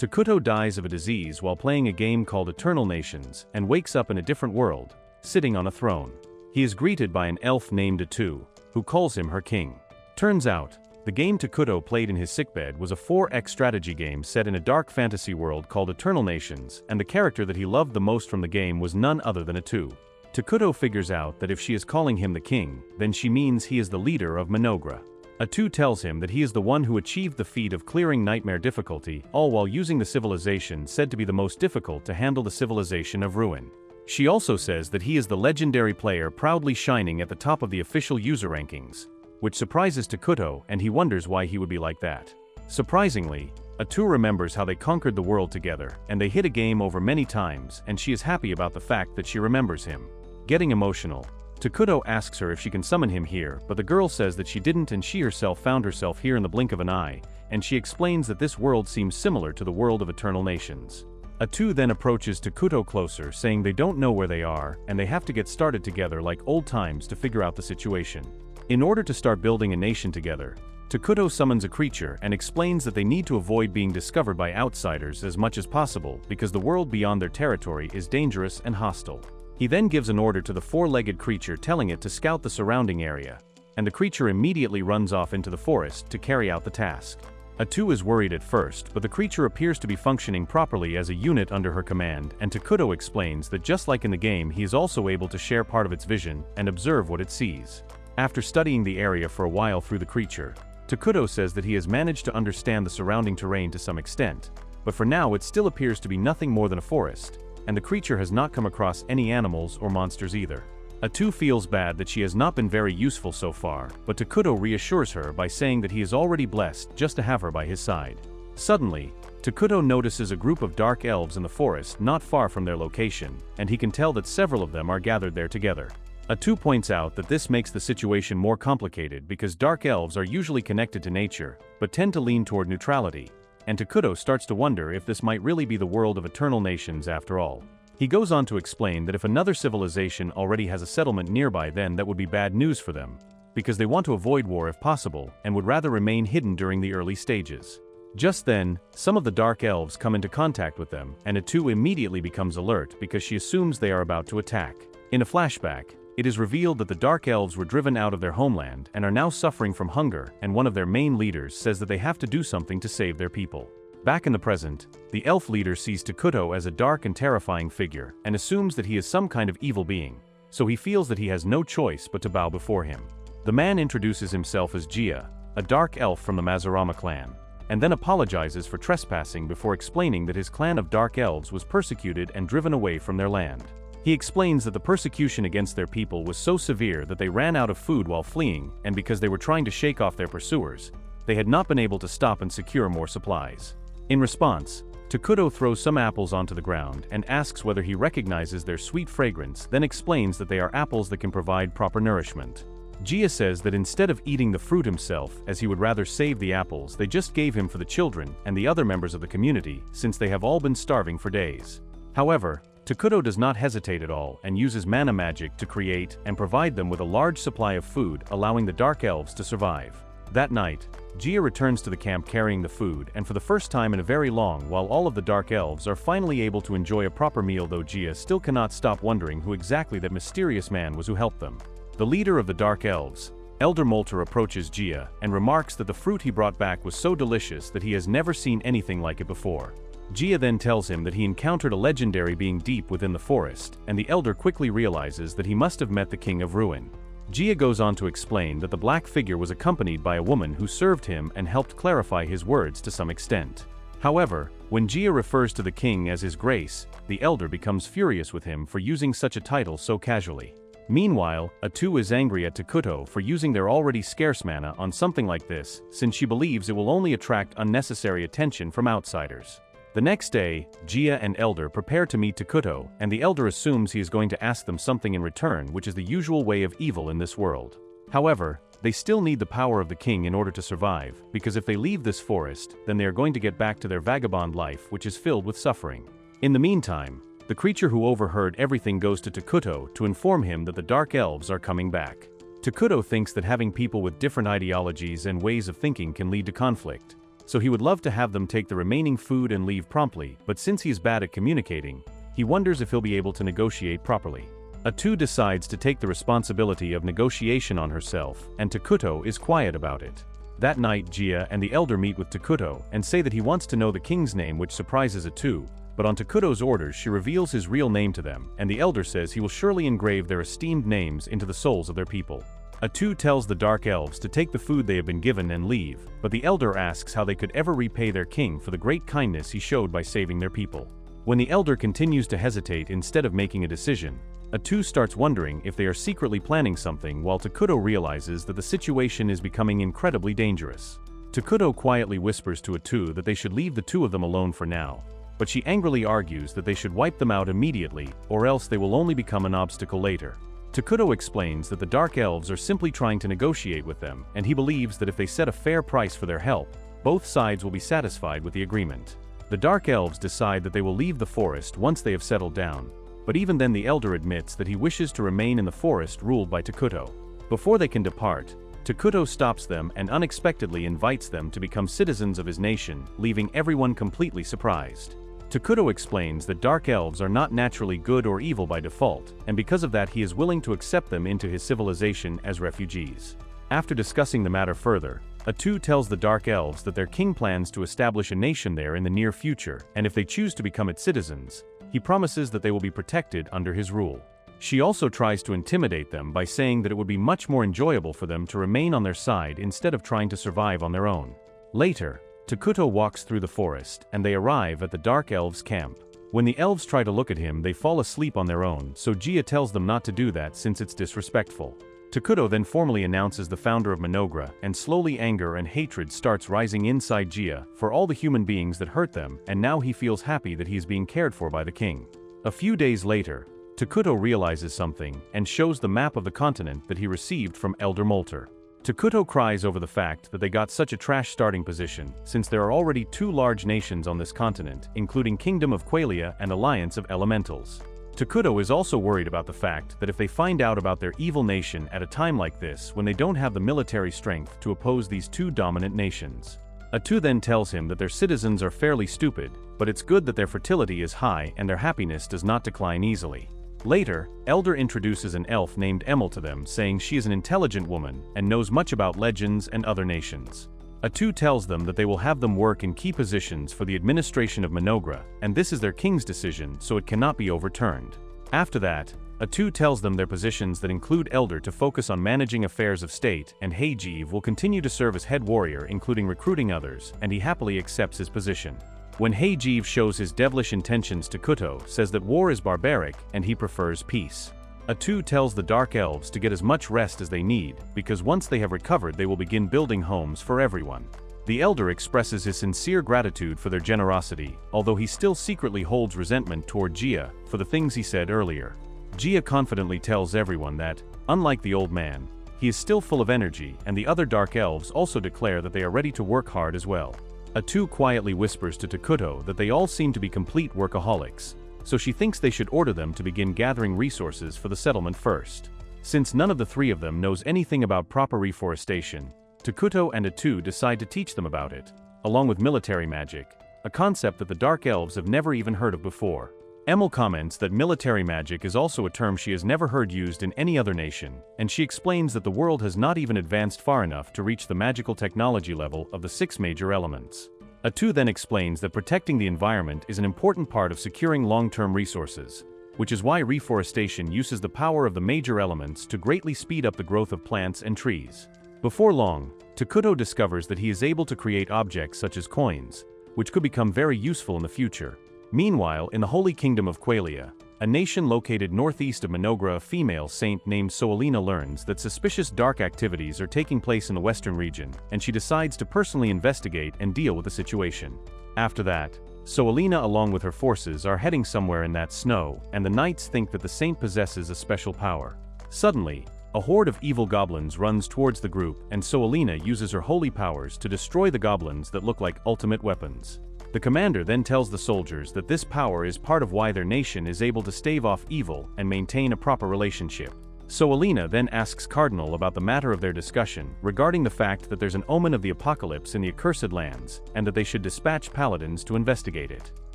Takuto dies of a disease while playing a game called Eternal Nations and wakes up in a different world, sitting on a throne. He is greeted by an elf named Atu, who calls him her king. Turns out, the game Takuto played in his sickbed was a 4X strategy game set in a dark fantasy world called Eternal Nations, and the character that he loved the most from the game was none other than Atu. Takuto figures out that if she is calling him the king, then she means he is the leader of Minogra. Atu tells him that he is the one who achieved the feat of clearing nightmare difficulty, all while using the civilization said to be the most difficult to handle, the civilization of Ruin. She also says that he is the legendary player proudly shining at the top of the official user rankings, which surprises Takuto, and he wonders why he would be like that. Surprisingly, Atu remembers how they conquered the world together, and they hit a game over many times, and she is happy about the fact that she remembers him. Getting emotional, Takuto asks her if she can summon him here, but the girl says that she didn't and she herself found herself here in the blink of an eye, and she explains that this world seems similar to the world of Eternal Nations. Atu then approaches Takuto closer, saying they don't know where they are, and they have to get started together like old times to figure out the situation. In order to start building a nation together, Takuto summons a creature and explains that they need to avoid being discovered by outsiders as much as possible because the world beyond their territory is dangerous and hostile. He then gives an order to the four-legged creature telling it to scout the surrounding area, and the creature immediately runs off into the forest to carry out the task. Atu is worried at first, but the creature appears to be functioning properly as a unit under her command, and Takuto explains that just like in the game, he is also able to share part of its vision and observe what it sees. After studying the area for a while through the creature, Takuto says that he has managed to understand the surrounding terrain to some extent, but for now it still appears to be nothing more than a forest, and the creature has not come across any animals or monsters either. Atu feels bad that she has not been very useful so far, but Takuto reassures her by saying that he is already blessed just to have her by his side. Suddenly, Takuto notices a group of dark elves in the forest not far from their location, and he can tell that several of them are gathered there together. Atu points out that this makes the situation more complicated because dark elves are usually connected to nature, but tend to lean toward neutrality, and Takuto starts to wonder if this might really be the world of Eternal Nations after all. He goes on to explain that if another civilization already has a settlement nearby, then that would be bad news for them, because they want to avoid war if possible and would rather remain hidden during the early stages. Just then, some of the dark elves come into contact with them, and Atu immediately becomes alert because she assumes they are about to attack. In a flashback, it is revealed that the dark elves were driven out of their homeland and are now suffering from hunger, and one of their main leaders says that they have to do something to save their people. Back in the present, the elf leader sees Takuto as a dark and terrifying figure and assumes that he is some kind of evil being, so he feels that he has no choice but to bow before him. The man introduces himself as Gia, a dark elf from the Mazarama clan, and then apologizes for trespassing before explaining that his clan of dark elves was persecuted and driven away from their land. He explains that the persecution against their people was so severe that they ran out of food while fleeing, and because they were trying to shake off their pursuers, they had not been able to stop and secure more supplies. In response, Takuto throws some apples onto the ground and asks whether he recognizes their sweet fragrance, then explains that they are apples that can provide proper nourishment. Gia says that instead of eating the fruit himself, as he would rather save the apples, they just gave him for the children and the other members of the community, since they have all been starving for days. However, Takuto does not hesitate at all and uses mana magic to create and provide them with a large supply of food, allowing the dark elves to survive. That night, Gia returns to the camp carrying the food, and for the first time in a very long while all of the dark elves are finally able to enjoy a proper meal, though Gia still cannot stop wondering who exactly that mysterious man was who helped them. The leader of the dark elves, Elder Molter, approaches Gia and remarks that the fruit he brought back was so delicious that he has never seen anything like it before. Gia then tells him that he encountered a legendary being deep within the forest, and the elder quickly realizes that he must have met the King of Ruin. Gia goes on to explain that the black figure was accompanied by a woman who served him and helped clarify his words to some extent. However, when Gia refers to the king as his grace, the elder becomes furious with him for using such a title so casually. Meanwhile, Atu is angry at Takuto for using their already scarce mana on something like this, since she believes it will only attract unnecessary attention from outsiders. The next day, Gia and Elder prepare to meet Takuto, and the Elder assumes he is going to ask them something in return, which is the usual way of evil in this world. However, they still need the power of the king in order to survive, because if they leave this forest, then they are going to get back to their vagabond life, which is filled with suffering. In the meantime, the creature who overheard everything goes to Takuto to inform him that the dark elves are coming back. Takuto thinks that having people with different ideologies and ways of thinking can lead to conflict, so he would love to have them take the remaining food and leave promptly, but since he's bad at communicating, he wonders if he'll be able to negotiate properly. A2 decides to take the responsibility of negotiation on herself, and Takuto is quiet about it. That night, Gia and the elder meet with Takuto and say that he wants to know the king's name, which surprises A2, but on Takuto's orders she reveals his real name to them, and the elder says he will surely engrave their esteemed names into the souls of their people. A2 tells the Dark Elves to take the food they have been given and leave, but the elder asks how they could ever repay their king for the great kindness he showed by saving their people. When the elder continues to hesitate instead of making a decision, A2 starts wondering if they are secretly planning something, while Takuto realizes that the situation is becoming incredibly dangerous. Takuto quietly whispers to A2 that they should leave the two of them alone for now, but she angrily argues that they should wipe them out immediately, or else they will only become an obstacle later. Takuto explains that the Dark Elves are simply trying to negotiate with them, and he believes that if they set a fair price for their help, both sides will be satisfied with the agreement. The Dark Elves decide that they will leave the forest once they have settled down, but even then the elder admits that he wishes to remain in the forest ruled by Takuto. Before they can depart, Takuto stops them and unexpectedly invites them to become citizens of his nation, leaving everyone completely surprised. Takuto explains that Dark Elves are not naturally good or evil by default, and because of that he is willing to accept them into his civilization as refugees. After discussing the matter further, A2 tells the Dark Elves that their king plans to establish a nation there in the near future, and if they choose to become its citizens, he promises that they will be protected under his rule. She also tries to intimidate them by saying that it would be much more enjoyable for them to remain on their side instead of trying to survive on their own. Later, Takuto walks through the forest, and they arrive at the Dark Elves' camp. When the elves try to look at him, they fall asleep on their own, so Gia tells them not to do that since it's disrespectful. Takuto then formally announces the founder of Minogra, and slowly anger and hatred starts rising inside Gia for all the human beings that hurt them, and now he feels happy that he is being cared for by the king. A few days later, Takuto realizes something and shows the map of the continent that he received from Elder Molter. Takuto cries over the fact that they got such a trash starting position, since there are already two large nations on this continent, including Kingdom of Qualia and Alliance of Elementals. Takuto is also worried about the fact that if they find out about their evil nation at a time like this when they don't have the military strength to oppose these two dominant nations. A2 then tells him that their citizens are fairly stupid, but it's good that their fertility is high and their happiness does not decline easily. Later, Elder introduces an elf named Emil to them, saying she is an intelligent woman and knows much about legends and other nations. A2 tells them that they will have them work in key positions for the administration of Minogra, and this is their king's decision, so it cannot be overturned. After that, A2 tells them their positions that include Elder to focus on managing affairs of state, and Heijiv will continue to serve as head warrior, including recruiting others, and he happily accepts his position. When Heijiv shows his devilish intentions, Takuto says that war is barbaric and he prefers peace. A2 tells the Dark Elves to get as much rest as they need, because once they have recovered they will begin building homes for everyone. The Elder expresses his sincere gratitude for their generosity, although he still secretly holds resentment toward Gia for the things he said earlier. Gia confidently tells everyone that, unlike the old man, he is still full of energy, and the other Dark Elves also declare that they are ready to work hard as well. A2 quietly whispers to Takuto that they all seem to be complete workaholics, so she thinks they should order them to begin gathering resources for the settlement first. Since none of the three of them knows anything about proper reforestation, Takuto and A2 decide to teach them about it, along with military magic, a concept that the Dark Elves have never even heard of before. Emil comments that military magic is also a term she has never heard used in any other nation, and she explains that the world has not even advanced far enough to reach the magical technology level of the 6 major elements. A2 then explains that protecting the environment is an important part of securing long-term resources, which is why reforestation uses the power of the major elements to greatly speed up the growth of plants and trees. Before long, Takuto discovers that he is able to create objects such as coins, which could become very useful in the future. Meanwhile, in the Holy Kingdom of Qualia, a nation located northeast of Minogra, a female saint named Soalina learns that suspicious dark activities are taking place in the western region, and she decides to personally investigate and deal with the situation. After that, Soalina along with her forces are heading somewhere in that snow, and the knights think that the saint possesses a special power. Suddenly, a horde of evil goblins runs towards the group, and Soalina uses her holy powers to destroy the goblins that look like ultimate weapons. The commander then tells the soldiers that this power is part of why their nation is able to stave off evil and maintain a proper relationship. So Alina then asks Cardinal about the matter of their discussion regarding the fact that there's an omen of the apocalypse in the accursed lands, and that they should dispatch paladins to investigate it.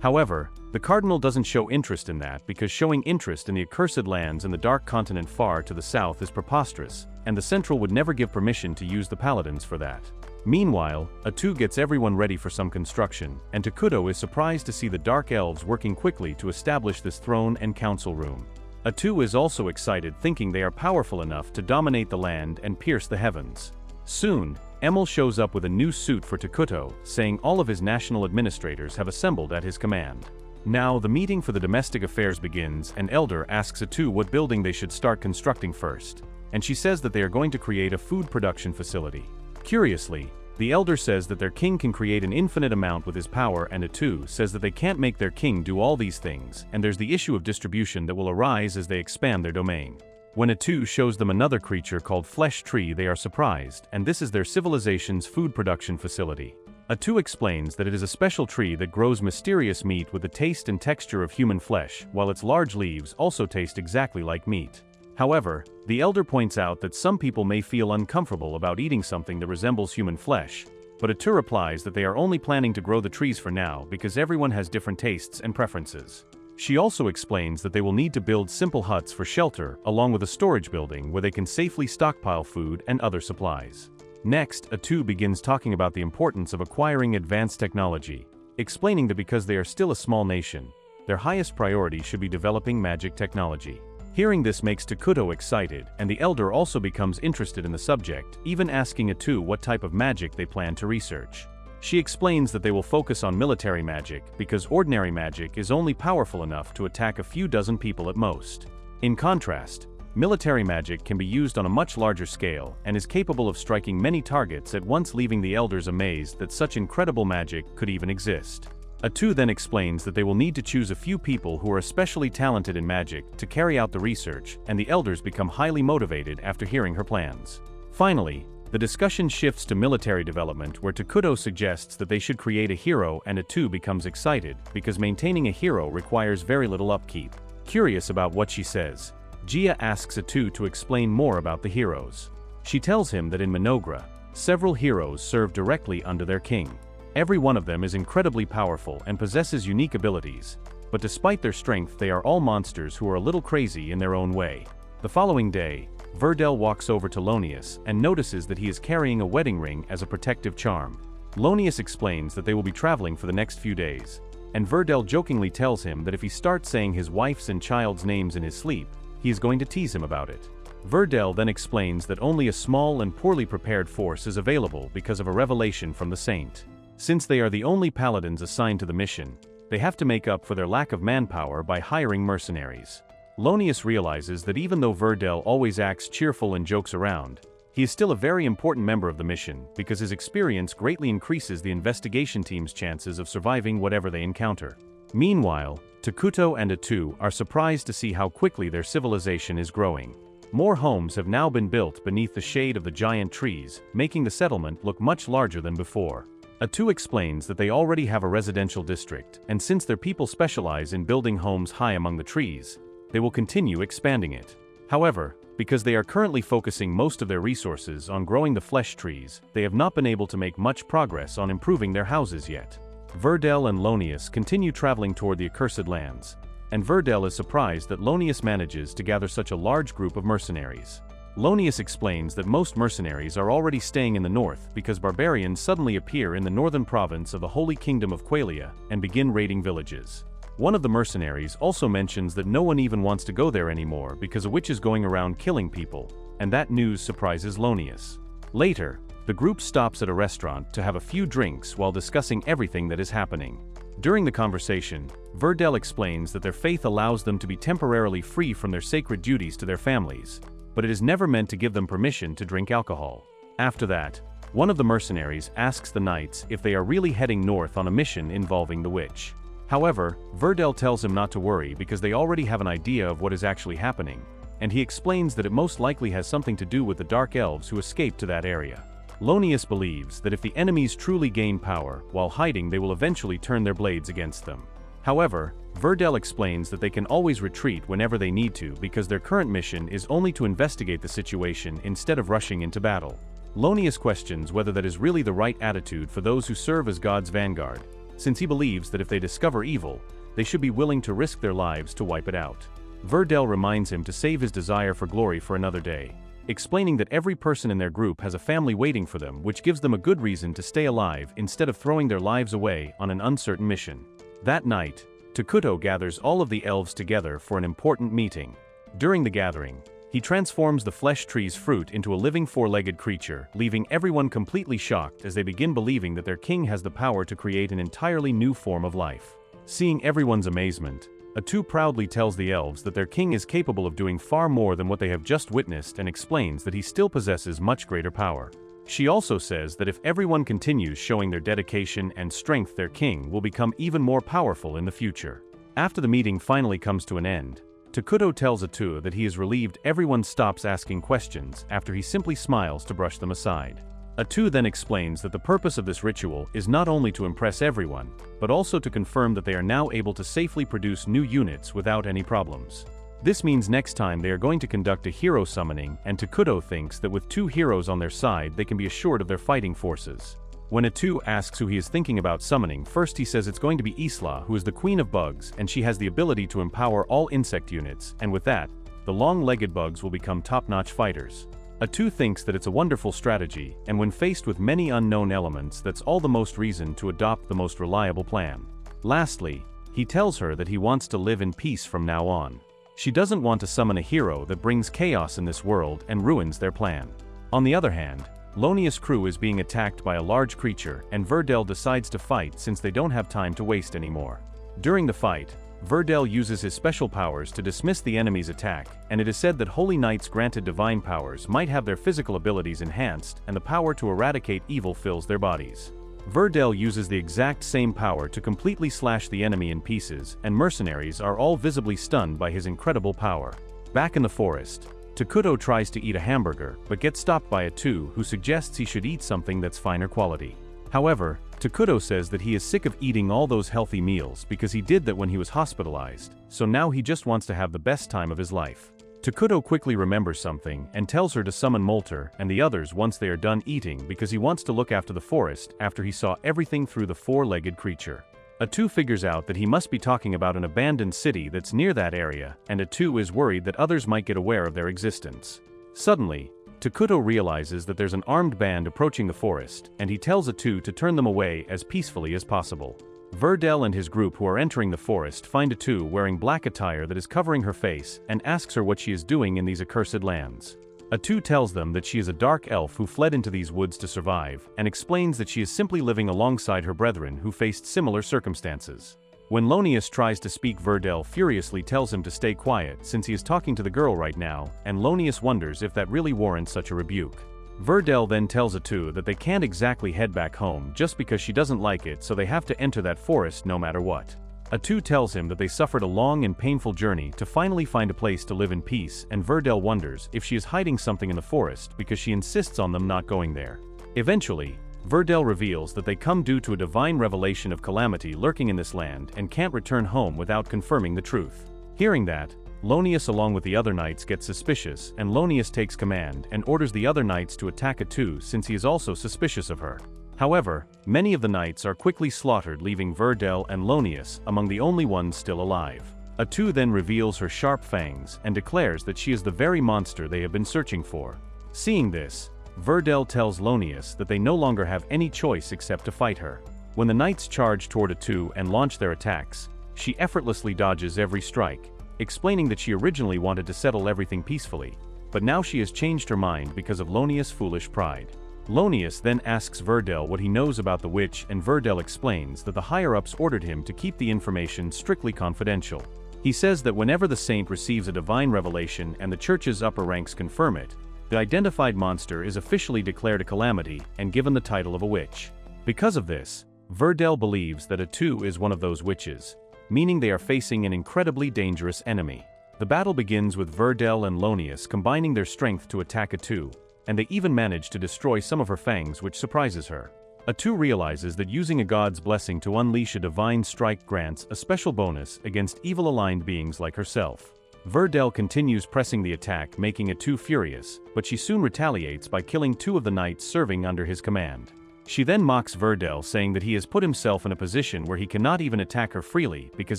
However, the Cardinal doesn't show interest in that because showing interest in the accursed lands in the Dark Continent far to the south is preposterous, and the Central would never give permission to use the paladins for that. Meanwhile, Atu gets everyone ready for some construction, and Takuto is surprised to see the Dark Elves working quickly to establish this throne and council room. Atu is also excited, thinking they are powerful enough to dominate the land and pierce the heavens. Soon, Emil shows up with a new suit for Takuto, saying all of his national administrators have assembled at his command. Now the meeting for the domestic affairs begins, and Elder asks Atu what building they should start constructing first, and she says that they are going to create a food production facility. Curiously, the Elder says that their king can create an infinite amount with his power, and Atu says that they can't make their king do all these things, and there's the issue of distribution that will arise as they expand their domain. When Atu shows them another creature called Flesh Tree, they are surprised, and this is their civilization's food production facility. Atu explains that it is a special tree that grows mysterious meat with the taste and texture of human flesh, while its large leaves also taste exactly like meat. However, the Elder points out that some people may feel uncomfortable about eating something that resembles human flesh, but Atu replies that they are only planning to grow the trees for now because everyone has different tastes and preferences. She also explains that they will need to build simple huts for shelter, along with a storage building where they can safely stockpile food and other supplies. Next, Atu begins talking about the importance of acquiring advanced technology, explaining that because they are still a small nation, their highest priority should be developing magic technology. Hearing this makes Takuto excited, and the Elder also becomes interested in the subject, even asking Atu what type of magic they plan to research. She explains that they will focus on military magic because ordinary magic is only powerful enough to attack a few dozen people at most. In contrast, military magic can be used on a much larger scale and is capable of striking many targets at once, leaving the Elders amazed that such incredible magic could even exist. Atu then explains that they will need to choose a few people who are especially talented in magic to carry out the research, and the Elders become highly motivated after hearing her plans. Finally, the discussion shifts to military development, where Takuto suggests that they should create a hero, and Atu becomes excited because maintaining a hero requires very little upkeep. Curious about what she says, Gia asks Atu to explain more about the heroes. She tells him that in Minogra, several heroes serve directly under their king. Every one of them is incredibly powerful and possesses unique abilities, but despite their strength they are all monsters who are a little crazy in their own way. The following day, Verdel walks over to Lonius and notices that he is carrying a wedding ring as a protective charm. Lonius explains that they will be traveling for the next few days, and Verdel jokingly tells him that if he starts saying his wife's and child's names in his sleep, he is going to tease him about it. Verdel then explains that only a small and poorly prepared force is available because of a revelation from the saint. Since they are the only paladins assigned to the mission, they have to make up for their lack of manpower by hiring mercenaries. Lonius realizes that even though Verdel always acts cheerful and jokes around, he is still a very important member of the mission because his experience greatly increases the investigation team's chances of surviving whatever they encounter. Meanwhile, Takuto and Atu are surprised to see how quickly their civilization is growing. More homes have now been built beneath the shade of the giant trees, making the settlement look much larger than before. Atu explains that they already have a residential district, and since their people specialize in building homes high among the trees, they will continue expanding it. However, because they are currently focusing most of their resources on growing the flesh trees, they have not been able to make much progress on improving their houses yet. Verdel and Lonius continue traveling toward the accursed lands, and Verdel is surprised that Lonius manages to gather such a large group of mercenaries. Lonius explains that most mercenaries are already staying in the north because barbarians suddenly appear in the northern province of the Holy Kingdom of Qualia and begin raiding villages. One of the mercenaries also mentions that no one even wants to go there anymore because a witch is going around killing people, and that news surprises Lonius. Later, the group stops at a restaurant to have a few drinks while discussing everything that is happening. During the conversation, Verdel explains that their faith allows them to be temporarily free from their sacred duties to their families, but it is never meant to give them permission to drink alcohol. After that, one of the mercenaries asks the knights if they are really heading north on a mission involving the witch. However, Verdel tells him not to worry because they already have an idea of what is actually happening, and he explains that it most likely has something to do with the dark elves who escaped to that area. Lonius believes that if the enemies truly gain power, while hiding they will eventually turn their blades against them. However, Verdel explains that they can always retreat whenever they need to because their current mission is only to investigate the situation instead of rushing into battle. Lonius questions whether that is really the right attitude for those who serve as God's vanguard, since he believes that if they discover evil, they should be willing to risk their lives to wipe it out. Verdel reminds him to save his desire for glory for another day, explaining that every person in their group has a family waiting for them, which gives them a good reason to stay alive instead of throwing their lives away on an uncertain mission. That night, Takuto gathers all of the elves together for an important meeting. During the gathering, he transforms the flesh tree's fruit into a living four-legged creature, leaving everyone completely shocked as they begin believing that their king has the power to create an entirely new form of life. Seeing everyone's amazement, Atu proudly tells the elves that their king is capable of doing far more than what they have just witnessed and explains that he still possesses much greater power. She also says that if everyone continues showing their dedication and strength, their king will become even more powerful in the future. After the meeting finally comes to an end, Takuto tells Atu that he is relieved everyone stops asking questions after he simply smiles to brush them aside. Atu then explains that the purpose of this ritual is not only to impress everyone, but also to confirm that they are now able to safely produce new units without any problems. This means next time they are going to conduct a hero summoning, and Takuto thinks that with 2 heroes on their side they can be assured of their fighting forces. When Atu asks who he is thinking about summoning, first he says it's going to be Isla, who is the queen of bugs, and she has the ability to empower all insect units, and with that, the long-legged bugs will become top-notch fighters. Atu thinks that it's a wonderful strategy, and when faced with many unknown elements, that's all the most reason to adopt the most reliable plan. Lastly, he tells her that he wants to live in peace from now on. She doesn't want to summon a hero that brings chaos in this world and ruins their plan. On the other hand, Lonius' crew is being attacked by a large creature, and Verdel decides to fight since they don't have time to waste anymore. During the fight, Verdel uses his special powers to dismiss the enemy's attack, and it is said that Holy Knights granted divine powers might have their physical abilities enhanced, and the power to eradicate evil fills their bodies. Verdel uses the exact same power to completely slash the enemy in pieces, and mercenaries are all visibly stunned by his incredible power. Back in the forest, Takuto tries to eat a hamburger, but gets stopped by Atu, who suggests he should eat something that's finer quality. However, Takuto says that he is sick of eating all those healthy meals because he did that when he was hospitalized, so now he just wants to have the best time of his life. Takuto quickly remembers something and tells her to summon Molter and the others once they are done eating because he wants to look after the forest after he saw everything through the four-legged creature. Atu figures out that he must be talking about an abandoned city that's near that area, and Atu is worried that others might get aware of their existence. Suddenly, Takuto realizes that there's an armed band approaching the forest, and he tells Atu to turn them away as peacefully as possible. Verdel and his group who are entering the forest find Atu wearing black attire that is covering her face and asks her what she is doing in these accursed lands. Atu tells them that she is a dark elf who fled into these woods to survive, and explains that she is simply living alongside her brethren who faced similar circumstances. When Lonius tries to speak, Verdel furiously tells him to stay quiet since he is talking to the girl right now, and Lonius wonders if that really warrants such a rebuke. Verdel then tells Atu that they can't exactly head back home just because she doesn't like it, so they have to enter that forest no matter what. Atu tells him that they suffered a long and painful journey to finally find a place to live in peace, and Verdel wonders if she is hiding something in the forest because she insists on them not going there. Eventually, Verdel reveals that they come due to a divine revelation of calamity lurking in this land and can't return home without confirming the truth. Hearing that, Lonius along with the other knights gets suspicious, and Lonius takes command and orders the other knights to attack Atu since he is also suspicious of her. However, many of the knights are quickly slaughtered, leaving Verdel and Lonius among the only ones still alive. Atu then reveals her sharp fangs and declares that she is the very monster they have been searching for. Seeing this, Verdel tells Lonius that they no longer have any choice except to fight her. When the knights charge toward Atu and launch their attacks, she effortlessly dodges every strike, explaining that she originally wanted to settle everything peacefully, but now she has changed her mind because of Lonius' foolish pride. Lonius then asks Verdel what he knows about the witch, and Verdel explains that the higher-ups ordered him to keep the information strictly confidential. He says that whenever the saint receives a divine revelation and the church's upper ranks confirm it, the identified monster is officially declared a calamity and given the title of a witch. Because of this, Verdel believes that Atu is one of those witches, meaning they are facing an incredibly dangerous enemy. The battle begins with Verdel and Lonius combining their strength to attack Atu, and they even manage to destroy some of her fangs, which surprises her. Atu realizes that using a god's blessing to unleash a divine strike grants a special bonus against evil-aligned beings like herself. Verdel continues pressing the attack, making Atu furious, but she soon retaliates by killing 2 of the knights serving under his command. She then mocks Verdel, saying that he has put himself in a position where he cannot even attack her freely because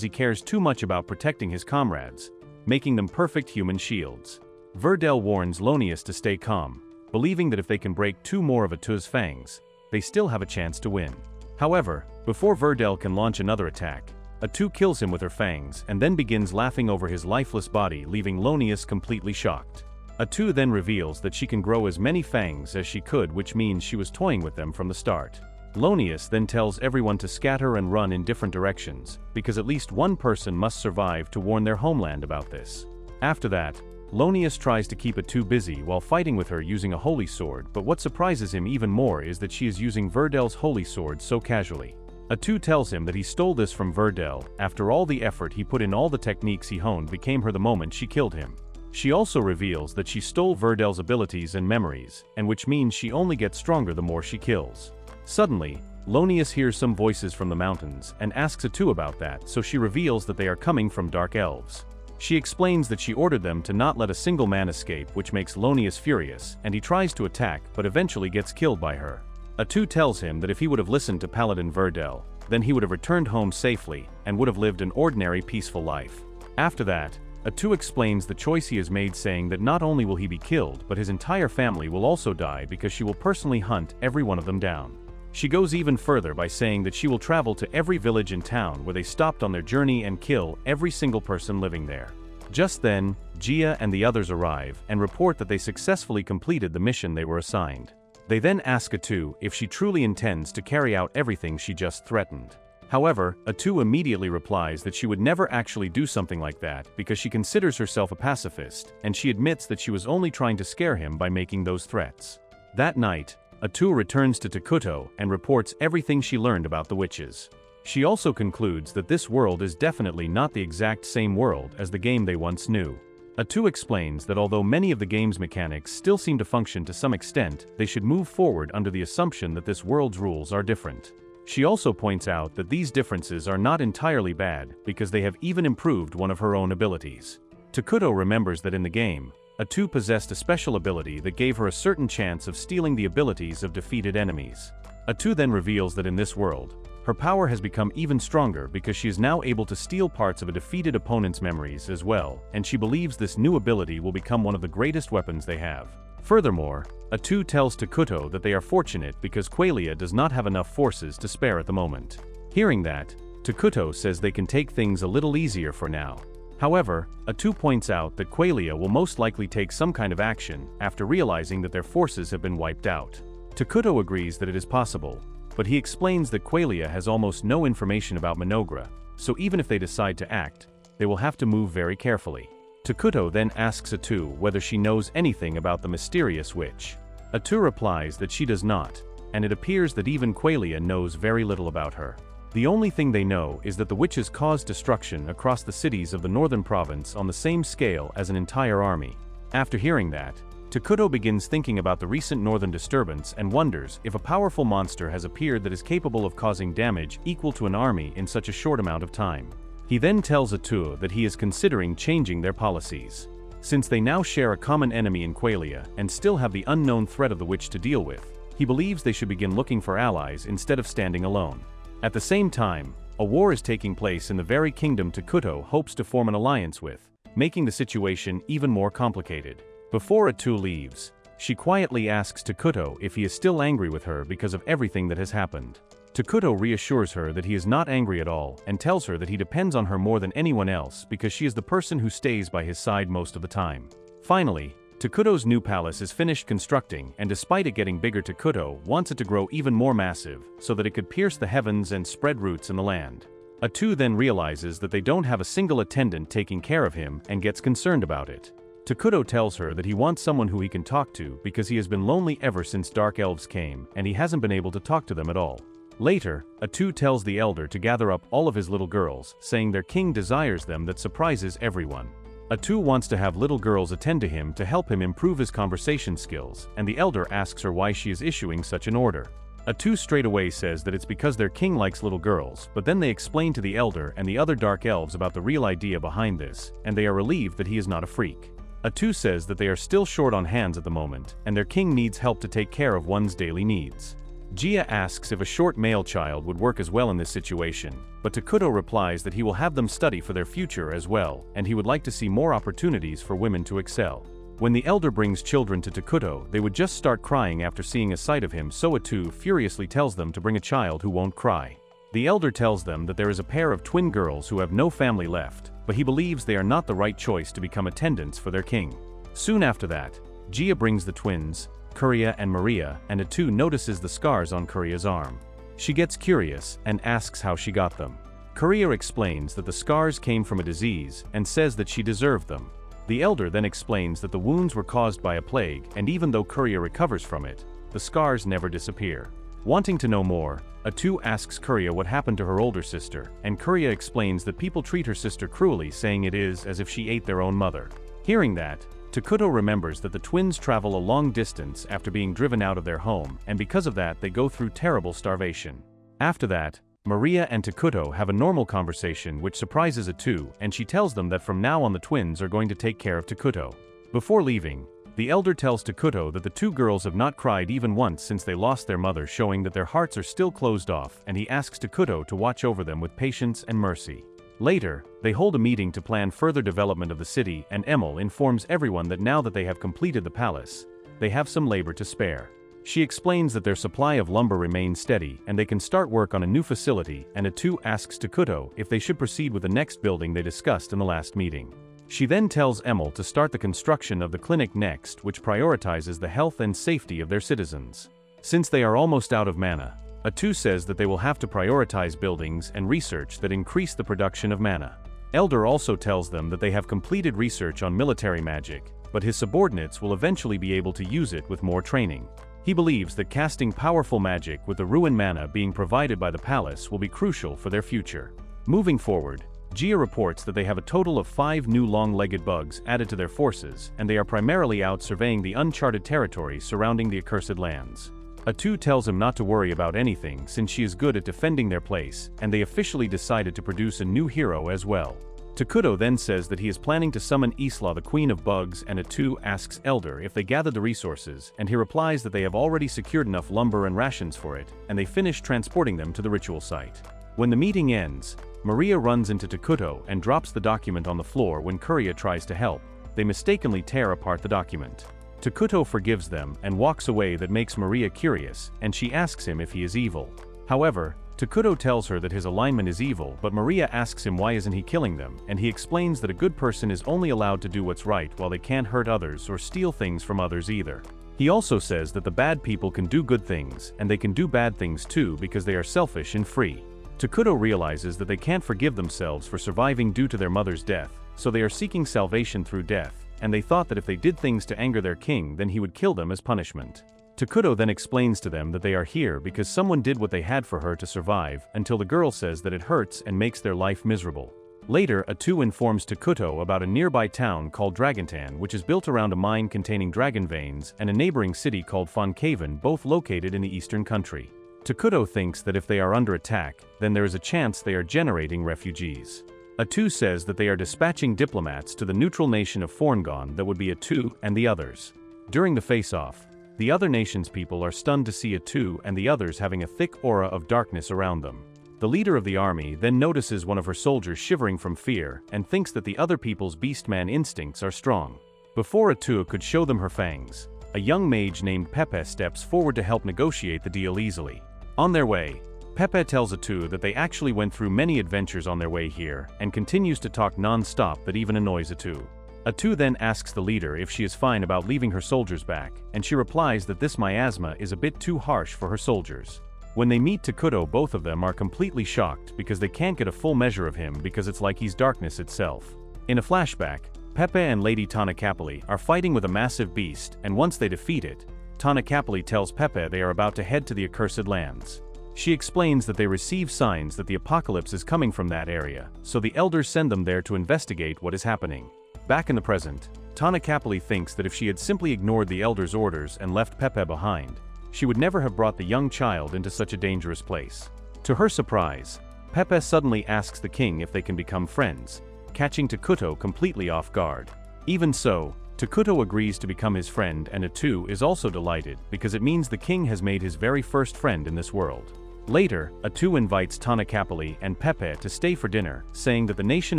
he cares too much about protecting his comrades, making them perfect human shields. Verdel warns Lonius to stay calm, believing that if they can break 2 more of Atu's fangs, they still have a chance to win. However, before Verdel can launch another attack, Atu kills him with her fangs and then begins laughing over his lifeless body, leaving Lonius completely shocked. Atu then reveals that she can grow as many fangs as she could, which means she was toying with them from the start. Lonius then tells everyone to scatter and run in different directions, because at least one person must survive to warn their homeland about this. After that, Lonius tries to keep Atu busy while fighting with her using a holy sword, but what surprises him even more is that she is using Verdel's holy sword so casually. Atu tells him that he stole this from Verdel after all the effort he put in. All the techniques he honed became her the moment she killed him. She also reveals that she stole Verdel's abilities and memories, and which means she only gets stronger the more she kills. Suddenly, Lonius hears some voices from the mountains and asks Atu about that, so she reveals that they are coming from dark elves. She explains that she ordered them to not let a single man escape, which makes Lonius furious, and he tries to attack but eventually gets killed by her. Atu tells him that if he would have listened to Paladin Verdel, then he would have returned home safely and would have lived an ordinary peaceful life. After that, Atu explains the choice he has made, saying that not only will he be killed, but his entire family will also die because she will personally hunt every one of them down. She goes even further by saying that she will travel to every village and town where they stopped on their journey and kill every single person living there. Just then, Gia and the others arrive and report that they successfully completed the mission they were assigned. They then ask Atu if she truly intends to carry out everything she just threatened. However, Atu immediately replies that she would never actually do something like that because she considers herself a pacifist, and she admits that she was only trying to scare him by making those threats. That night, Atu returns to Takuto and reports everything she learned about the witches. She also concludes that this world is definitely not the exact same world as the game they once knew. Atu explains that although many of the game's mechanics still seem to function to some extent, they should move forward under the assumption that this world's rules are different. She also points out that these differences are not entirely bad because they have even improved one of her own abilities. Takuto remembers that in the game, Atu possessed a special ability that gave her a certain chance of stealing the abilities of defeated enemies. Atu then reveals that in this world, her power has become even stronger because she is now able to steal parts of a defeated opponent's memories as well, and she believes this new ability will become one of the greatest weapons they have. Furthermore, Atu tells Takuto that they are fortunate because Qualia does not have enough forces to spare at the moment. Hearing that, Takuto says they can take things a little easier for now. However, Atu points out that Qualia will most likely take some kind of action after realizing that their forces have been wiped out. Takuto agrees that it is possible, but he explains that Qualia has almost no information about Minogra, so even if they decide to act, they will have to move very carefully. Takuto then asks Atu whether she knows anything about the mysterious witch. Atu replies that she does not, and it appears that even Qualia knows very little about her. The only thing they know is that the witches caused destruction across the cities of the northern province on the same scale as an entire army. After hearing that, Takuto begins thinking about the recent northern disturbance and wonders if a powerful monster has appeared that is capable of causing damage equal to an army in such a short amount of time. He then tells Atu that he is considering changing their policies. Since they now share a common enemy in Qualia and still have the unknown threat of the witch to deal with, he believes they should begin looking for allies instead of standing alone. At the same time, a war is taking place in the very kingdom Takuto hopes to form an alliance with, making the situation even more complicated. Before Atu leaves, she quietly asks Takuto if he is still angry with her because of everything that has happened. Takuto reassures her that he is not angry at all and tells her that he depends on her more than anyone else because she is the person who stays by his side most of the time. Finally, Takuto's new palace is finished constructing, and despite it getting bigger, Takuto wants it to grow even more massive so that it could pierce the heavens and spread roots in the land. Atu then realizes that they don't have a single attendant taking care of him and gets concerned about it. Takuto tells her that he wants someone who he can talk to because he has been lonely ever since Dark Elves came and he hasn't been able to talk to them at all. Later, Atu tells the elder to gather up all of his little girls, saying their king desires them. That surprises everyone. Atu wants to have little girls attend to him to help him improve his conversation skills, and the elder asks her why she is issuing such an order. A2 straight away says that it's because their king likes little girls, but then they explain to the elder and the other dark elves about the real idea behind this, and they are relieved that he is not a freak. A2 says that they are still short on hands at the moment, and their king needs help to take care of one's daily needs. Gia asks if a short male child would work as well in this situation, but Takuto replies that he will have them study for their future as well, and he would like to see more opportunities for women to excel. When the elder brings children to Takuto, they would just start crying after seeing a sight of him, so A2 furiously tells them to bring a child who won't cry. The elder tells them that there is a pair of twin girls who have no family left, but he believes they are not the right choice to become attendants for their king. Soon after that, Gia brings the twins, Kuria and Maria, and A2 notices the scars on Kuria's arm. She gets curious and asks how she got them. Kuria explains that the scars came from a disease and says that she deserved them. The elder then explains that the wounds were caused by a plague, and even though Kuria recovers from it, the scars never disappear. Wanting to know more, A2 asks Kuria what happened to her older sister, and Kuria explains that people treat her sister cruelly, saying it is as if she ate their own mother. Hearing that, Takuto remembers that the twins travel a long distance after being driven out of their home, and because of that they go through terrible starvation. After that, Maria and Takuto have a normal conversation which surprises A2, and she tells them that from now on the twins are going to take care of Takuto. Before leaving, the elder tells Takuto that the two girls have not cried even once since they lost their mother, showing that their hearts are still closed off, and he asks Takuto to watch over them with patience and mercy. Later, they hold a meeting to plan further development of the city, and Emil informs everyone that now that they have completed the palace, they have some labor to spare. She explains that their supply of lumber remains steady and they can start work on a new facility, and A2 asks Takuto if they should proceed with the next building they discussed in the last meeting. She then tells Emil to start the construction of the clinic next, which prioritizes the health and safety of their citizens. Since they are almost out of mana, A2 says that they will have to prioritize buildings and research that increase the production of mana. Elder also tells them that they have completed research on military magic, but his subordinates will eventually be able to use it with more training. He believes that casting powerful magic with the ruin mana being provided by the palace will be crucial for their future. Moving forward, Gia reports that they have a total of 5 new long-legged bugs added to their forces, and they are primarily out surveying the uncharted territory surrounding the accursed lands. A2 tells him not to worry about anything since she is good at defending their place, and they officially decided to produce a new hero as well. Takuto then says that he is planning to summon Isla, the Queen of Bugs, and A2 asks Elder if they gathered the resources, and he replies that they have already secured enough lumber and rations for it, and they finish transporting them to the ritual site. When the meeting ends, Maria runs into Takuto and drops the document on the floor. When Kuria tries to help, they mistakenly tear apart the document. Takuto forgives them and walks away. That makes Maria curious, and she asks him if he is evil. However, Takuto tells her that his alignment is evil, but Maria asks him why isn't he killing them, and he explains that a good person is only allowed to do what's right while they can't hurt others or steal things from others either. He also says that the bad people can do good things, and they can do bad things too because they are selfish and free. Takuto realizes that they can't forgive themselves for surviving due to their mother's death, so they are seeking salvation through death, and they thought that if they did things to anger their king then he would kill them as punishment. Takuto then explains to them that they are here because someone did what they had for her to survive, until the girl says that it hurts and makes their life miserable. Later, A2 informs Takuto about a nearby town called Dragontan, which is built around a mine containing dragon veins, and a neighboring city called Fonkaven, both located in the eastern country. Takuto thinks that if they are under attack, then there is a chance they are generating refugees. A2 says that they are dispatching diplomats to the neutral nation of Forngon, that would be A2 and the others. During the face-off, the other nation's people are stunned to see A2 and the others having a thick aura of darkness around them. The leader of the army then notices one of her soldiers shivering from fear and thinks that the other people's beastman instincts are strong. Before A2 could show them her fangs, a young mage named Pepe steps forward to help negotiate the deal easily. On their way, Pepe tells A2 that they actually went through many adventures on their way here and continues to talk non-stop that even annoys A2. A2 then asks the leader if she is fine about leaving her soldiers back, and she replies that this miasma is a bit too harsh for her soldiers. When they meet Takuto, both of them are completely shocked because they can't get a full measure of him because it's like he's darkness itself. In a flashback, Pepe and Lady AniCapped are fighting with a massive beast, and once they defeat it, AniCapped tells Pepe they are about to head to the accursed lands. She explains that they receive signs that the apocalypse is coming from that area, so the elders send them there to investigate what is happening. Back in the present, AniCapped thinks that if she had simply ignored the elders' orders and left Pepe behind, She would never have brought the young child into such a dangerous place. To her surprise, Pepe suddenly asks the king if they can become friends, catching Takuto completely off guard. Even so, Takuto agrees to become his friend, and Atu is also delighted because it means the king has made his very first friend in this world. Later, Atu invites AniCapped and Pepe to stay for dinner, saying that the nation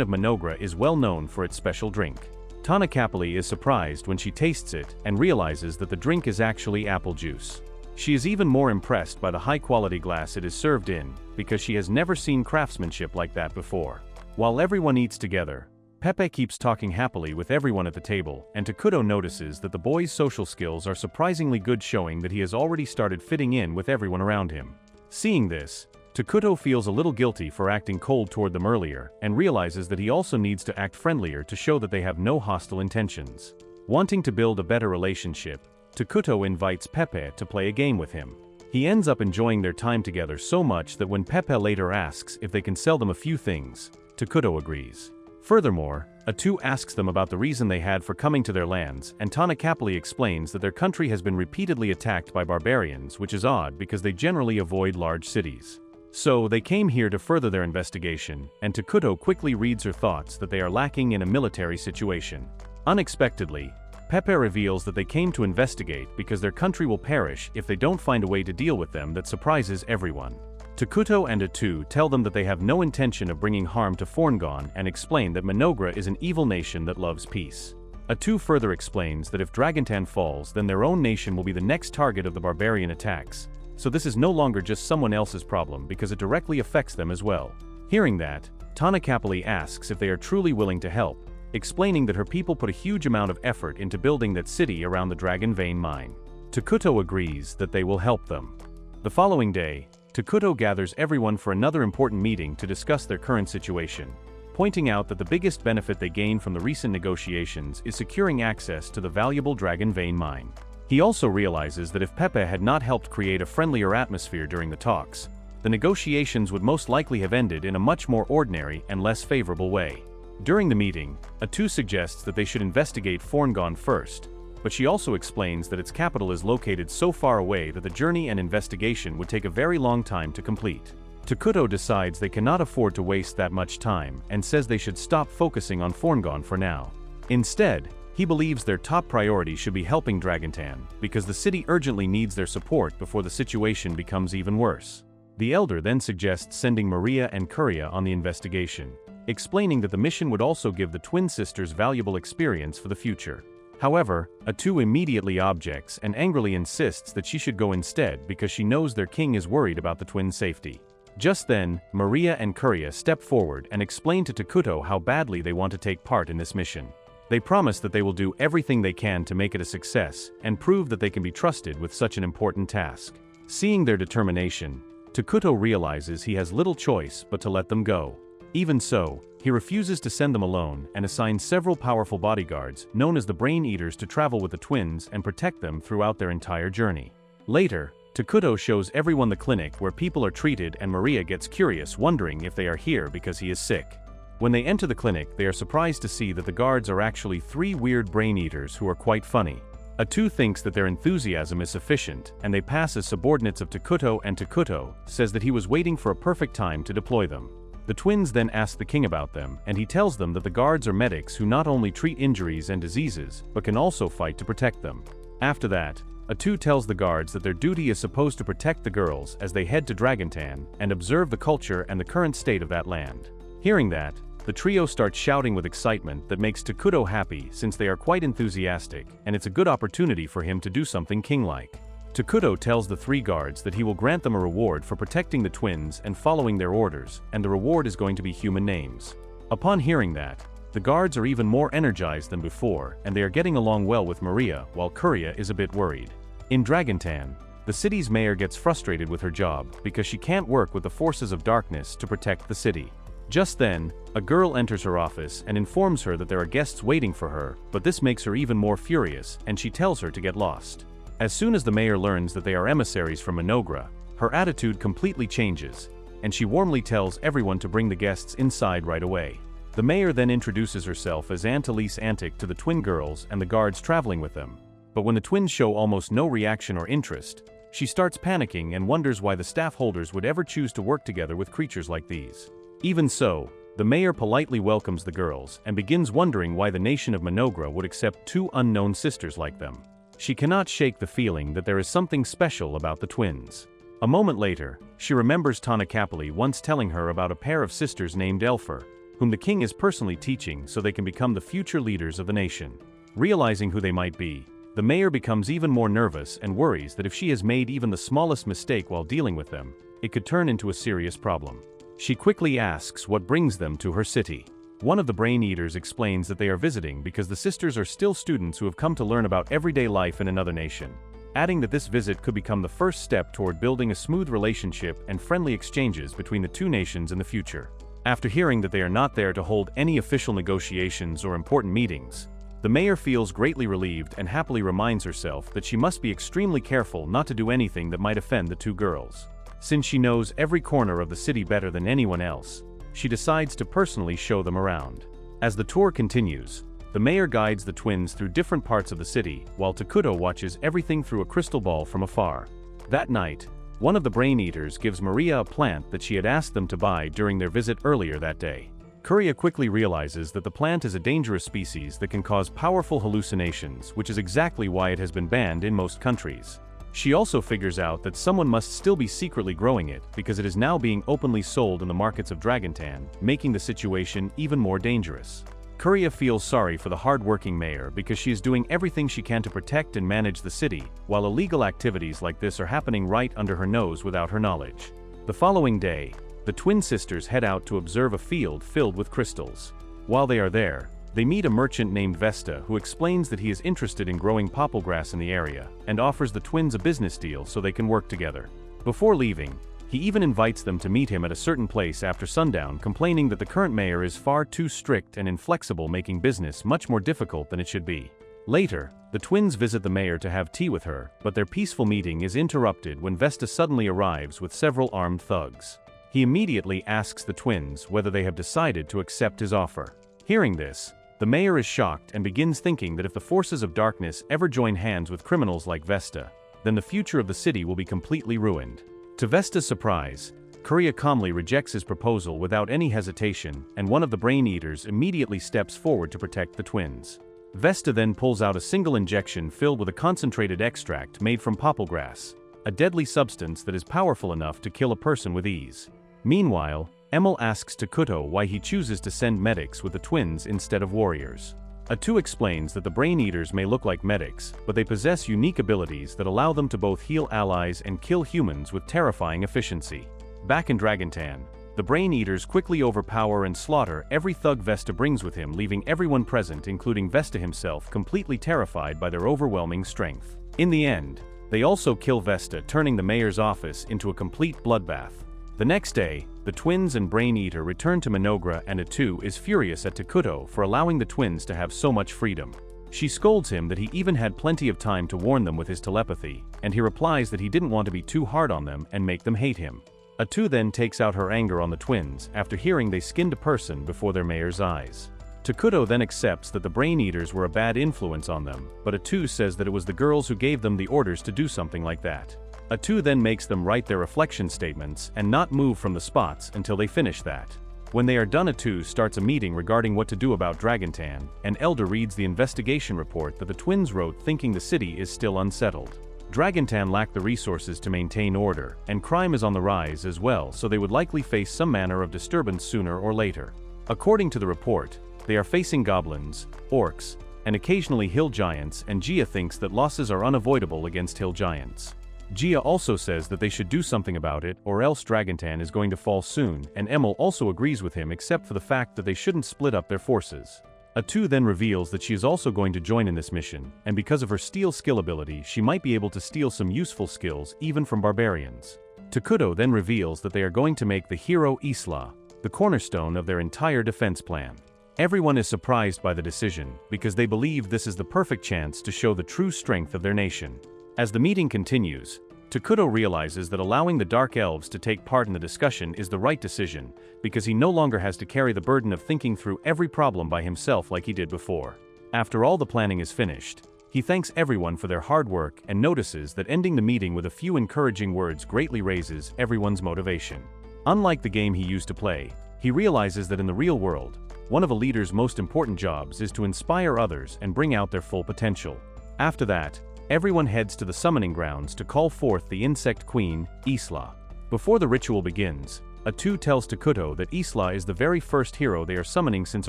of Manogra is well known for its special drink. AniCapped is surprised when she tastes it and realizes that the drink is actually apple juice. She is even more impressed by the high-quality glass it is served in, because she has never seen craftsmanship like that before. While everyone eats together, Pepe keeps talking happily with everyone at the table, and Takuto notices that the boy's social skills are surprisingly good, showing that he has already started fitting in with everyone around him. Seeing this, Takuto feels a little guilty for acting cold toward them earlier, and realizes that he also needs to act friendlier to show that they have no hostile intentions. Wanting to build a better relationship, Takuto invites Pepe to play a game with him. He ends up enjoying their time together so much that when Pepe later asks if they can sell them a few things, Takuto agrees. Furthermore, Atu asks them about the reason they had for coming to their lands, and AniCapped explains that their country has been repeatedly attacked by barbarians, which is odd because they generally avoid large cities. So, they came here to further their investigation, and Takuto quickly reads her thoughts that they are lacking in a military situation. Unexpectedly, Pepe reveals that they came to investigate because their country will perish if they don't find a way to deal with them that surprises everyone. Takuto and Atu tell them that they have no intention of bringing harm to Forngon and explain that Manogra is an evil nation that loves peace. Atu further explains that if Dragontan falls, then their own nation will be the next target of the barbarian attacks, so this is no longer just someone else's problem because it directly affects them as well. Hearing that, AniCapped asks if they are truly willing to help, explaining that her people put a huge amount of effort into building that city around the Dragon Vein mine. Takuto agrees that they will help them. The following day, Takuto gathers everyone for another important meeting to discuss their current situation, pointing out that the biggest benefit they gain from the recent negotiations is securing access to the valuable Dragon Vein mine. He also realizes that if Pepe had not helped create a friendlier atmosphere during the talks, the negotiations would most likely have ended in a much more ordinary and less favorable way. During the meeting, Atu suggests that they should investigate Forngon first, but she also explains that its capital is located so far away that the journey and investigation would take a very long time to complete. Takuto decides they cannot afford to waste that much time and says they should stop focusing on Forngon for now. Instead, he believes their top priority should be helping Dragontan, because the city urgently needs their support before the situation becomes even worse. The elder then suggests sending Maria and Curia on the investigation, explaining that the mission would also give the twin sisters valuable experience for the future. However, Atu immediately objects and angrily insists that she should go instead because she knows their king is worried about the twins' safety. Just then, Maria and Curia step forward and explain to Takuto how badly they want to take part in this mission. They promise that they will do everything they can to make it a success and prove that they can be trusted with such an important task. Seeing their determination, Takuto realizes he has little choice but to let them go. Even so, he refuses to send them alone and assigns several powerful bodyguards, known as the Brain Eaters, to travel with the twins and protect them throughout their entire journey. Later, Takuto shows everyone the clinic where people are treated, and Maria gets curious, wondering if they are here because he is sick. When they enter the clinic, they are surprised to see that the guards are actually 3 weird Brain Eaters who are quite funny. Atu thinks that their enthusiasm is sufficient, and they pass as subordinates of Takuto, and Takuto says that he was waiting for a perfect time to deploy them. The twins then ask the king about them, and he tells them that the guards are medics who not only treat injuries and diseases, but can also fight to protect them. After that, Atu tells the guards that their duty is supposed to protect the girls as they head to Dragontan and observe the culture and the current state of that land. Hearing that, the trio starts shouting with excitement that makes Takuto happy since they are quite enthusiastic, and it's a good opportunity for him to do something king-like. Takuto tells the 3 guards that he will grant them a reward for protecting the twins and following their orders, and the reward is going to be human names. Upon hearing that, the guards are even more energized than before, and they are getting along well with Maria, while Curia is a bit worried. In Dragontan, the city's mayor gets frustrated with her job because she can't work with the forces of darkness to protect the city. Just then, a girl enters her office and informs her that there are guests waiting for her, but this makes her even more furious, and she tells her to get lost. As soon as the mayor learns that they are emissaries from Manogra, her attitude completely changes, and she warmly tells everyone to bring the guests inside right away. The mayor then introduces herself as Aunt Elise Antic to the twin girls and the guards traveling with them, but when the twins show almost no reaction or interest, She starts panicking and wonders why the staff holders would ever choose to work together with creatures like these. Even so, the mayor politely welcomes the girls and begins wondering why the nation of Manogra would accept two unknown sisters like them. She cannot shake the feeling that there is something special about the twins. A moment later, she remembers Tanakapali once telling her about a pair of sisters named Elfer, whom the king is personally teaching so they can become the future leaders of the nation. Realizing who they might be, the mayor becomes even more nervous and worries that if she has made even the smallest mistake while dealing with them, it could turn into a serious problem. She quickly asks what brings them to her city. One of the brain eaters explains that they are visiting because the sisters are still students who have come to learn about everyday life in another nation, adding that this visit could become the first step toward building a smooth relationship and friendly exchanges between the two nations in the future. After hearing that they are not there to hold any official negotiations or important meetings, the mayor feels greatly relieved and happily reminds herself that she must be extremely careful not to do anything that might offend the two girls. Since she knows every corner of the city better than anyone else, she decides to personally show them around. As the tour continues, the mayor guides the twins through different parts of the city, while Takuto watches everything through a crystal ball from afar. That night, one of the brain eaters gives Maria a plant that she had asked them to buy during their visit earlier that day. Kuria quickly realizes that the plant is a dangerous species that can cause powerful hallucinations, which is exactly why it has been banned in most countries. She also figures out that someone must still be secretly growing it because it is now being openly sold in the markets of Dragontan, making the situation even more dangerous. Kuria feels sorry for the hard-working mayor because she is doing everything she can to protect and manage the city, while illegal activities like this are happening right under her nose without her knowledge. The following day, the twin sisters head out to observe a field filled with crystals. While they are there, they meet a merchant named Vesta who explains that he is interested in growing popple-grass in the area and offers the twins a business deal so they can work together. Before leaving, he even invites them to meet him at a certain place after sundown, complaining that the current mayor is far too strict and inflexible, making business much more difficult than it should be. Later, the twins visit the mayor to have tea with her, but their peaceful meeting is interrupted when Vesta suddenly arrives with several armed thugs. He immediately asks the twins whether they have decided to accept his offer. Hearing this, the mayor is shocked and begins thinking that if the forces of darkness ever join hands with criminals like Vesta, then the future of the city will be completely ruined. To Vesta's surprise, Kuria calmly rejects his proposal without any hesitation, and one of the brain eaters immediately steps forward to protect the twins. Vesta then pulls out a single injection filled with a concentrated extract made from popplegrass, a deadly substance that is powerful enough to kill a person with ease. Meanwhile, Emil asks Takuto why he chooses to send medics with the twins instead of warriors. Atu explains that the brain eaters may look like medics, but they possess unique abilities that allow them to both heal allies and kill humans with terrifying efficiency. Back in Dragontan, the brain eaters quickly overpower and slaughter every thug Vesta brings with him, leaving everyone present, including Vesta himself, completely terrified by their overwhelming strength. In the end, they also kill Vesta, turning the mayor's office into a complete bloodbath. The next day, the twins and Brain Eater return to Manogra, and Atu is furious at Takuto for allowing the twins to have so much freedom. She scolds him that he even had plenty of time to warn them with his telepathy, and he replies that he didn't want to be too hard on them and make them hate him. Atu then takes out her anger on the twins after hearing they skinned a person before their mayor's eyes. Takuto then accepts that the Brain Eaters were a bad influence on them, but Atu says that it was the girls who gave them the orders to do something like that. Atu then makes them write their reflection statements and not move from the spots until they finish that. When they are done, Atu starts a meeting regarding what to do about Dragontan, and Elder reads the investigation report that the twins wrote, thinking the city is still unsettled. Dragontan lack the resources to maintain order, and crime is on the rise as well, so they would likely face some manner of disturbance sooner or later. According to the report, they are facing goblins, orcs, and occasionally hill giants, and Gia thinks that losses are unavoidable against hill giants. Gia also says that they should do something about it, or else Dragontan is going to fall soon, and Emil also agrees with him except for the fact that they shouldn't split up their forces. Atu then reveals that she is also going to join in this mission, and because of her steal skill ability, she might be able to steal some useful skills even from barbarians. Takuto then reveals that they are going to make the hero Isla the cornerstone of their entire defense plan. Everyone is surprised by the decision, because they believe this is the perfect chance to show the true strength of their nation. As the meeting continues, Takuto realizes that allowing the Dark Elves to take part in the discussion is the right decision, because he no longer has to carry the burden of thinking through every problem by himself like he did before. After all the planning is finished, He thanks everyone for their hard work and notices that ending the meeting with a few encouraging words greatly raises everyone's motivation. Unlike the game he used to play, he realizes that in the real world, one of a leader's most important jobs is to inspire others and bring out their full potential. After that, everyone heads to the summoning grounds to call forth the insect queen, Isla. Before the ritual begins, Atu tells Takuto that Isla is the very first hero they are summoning since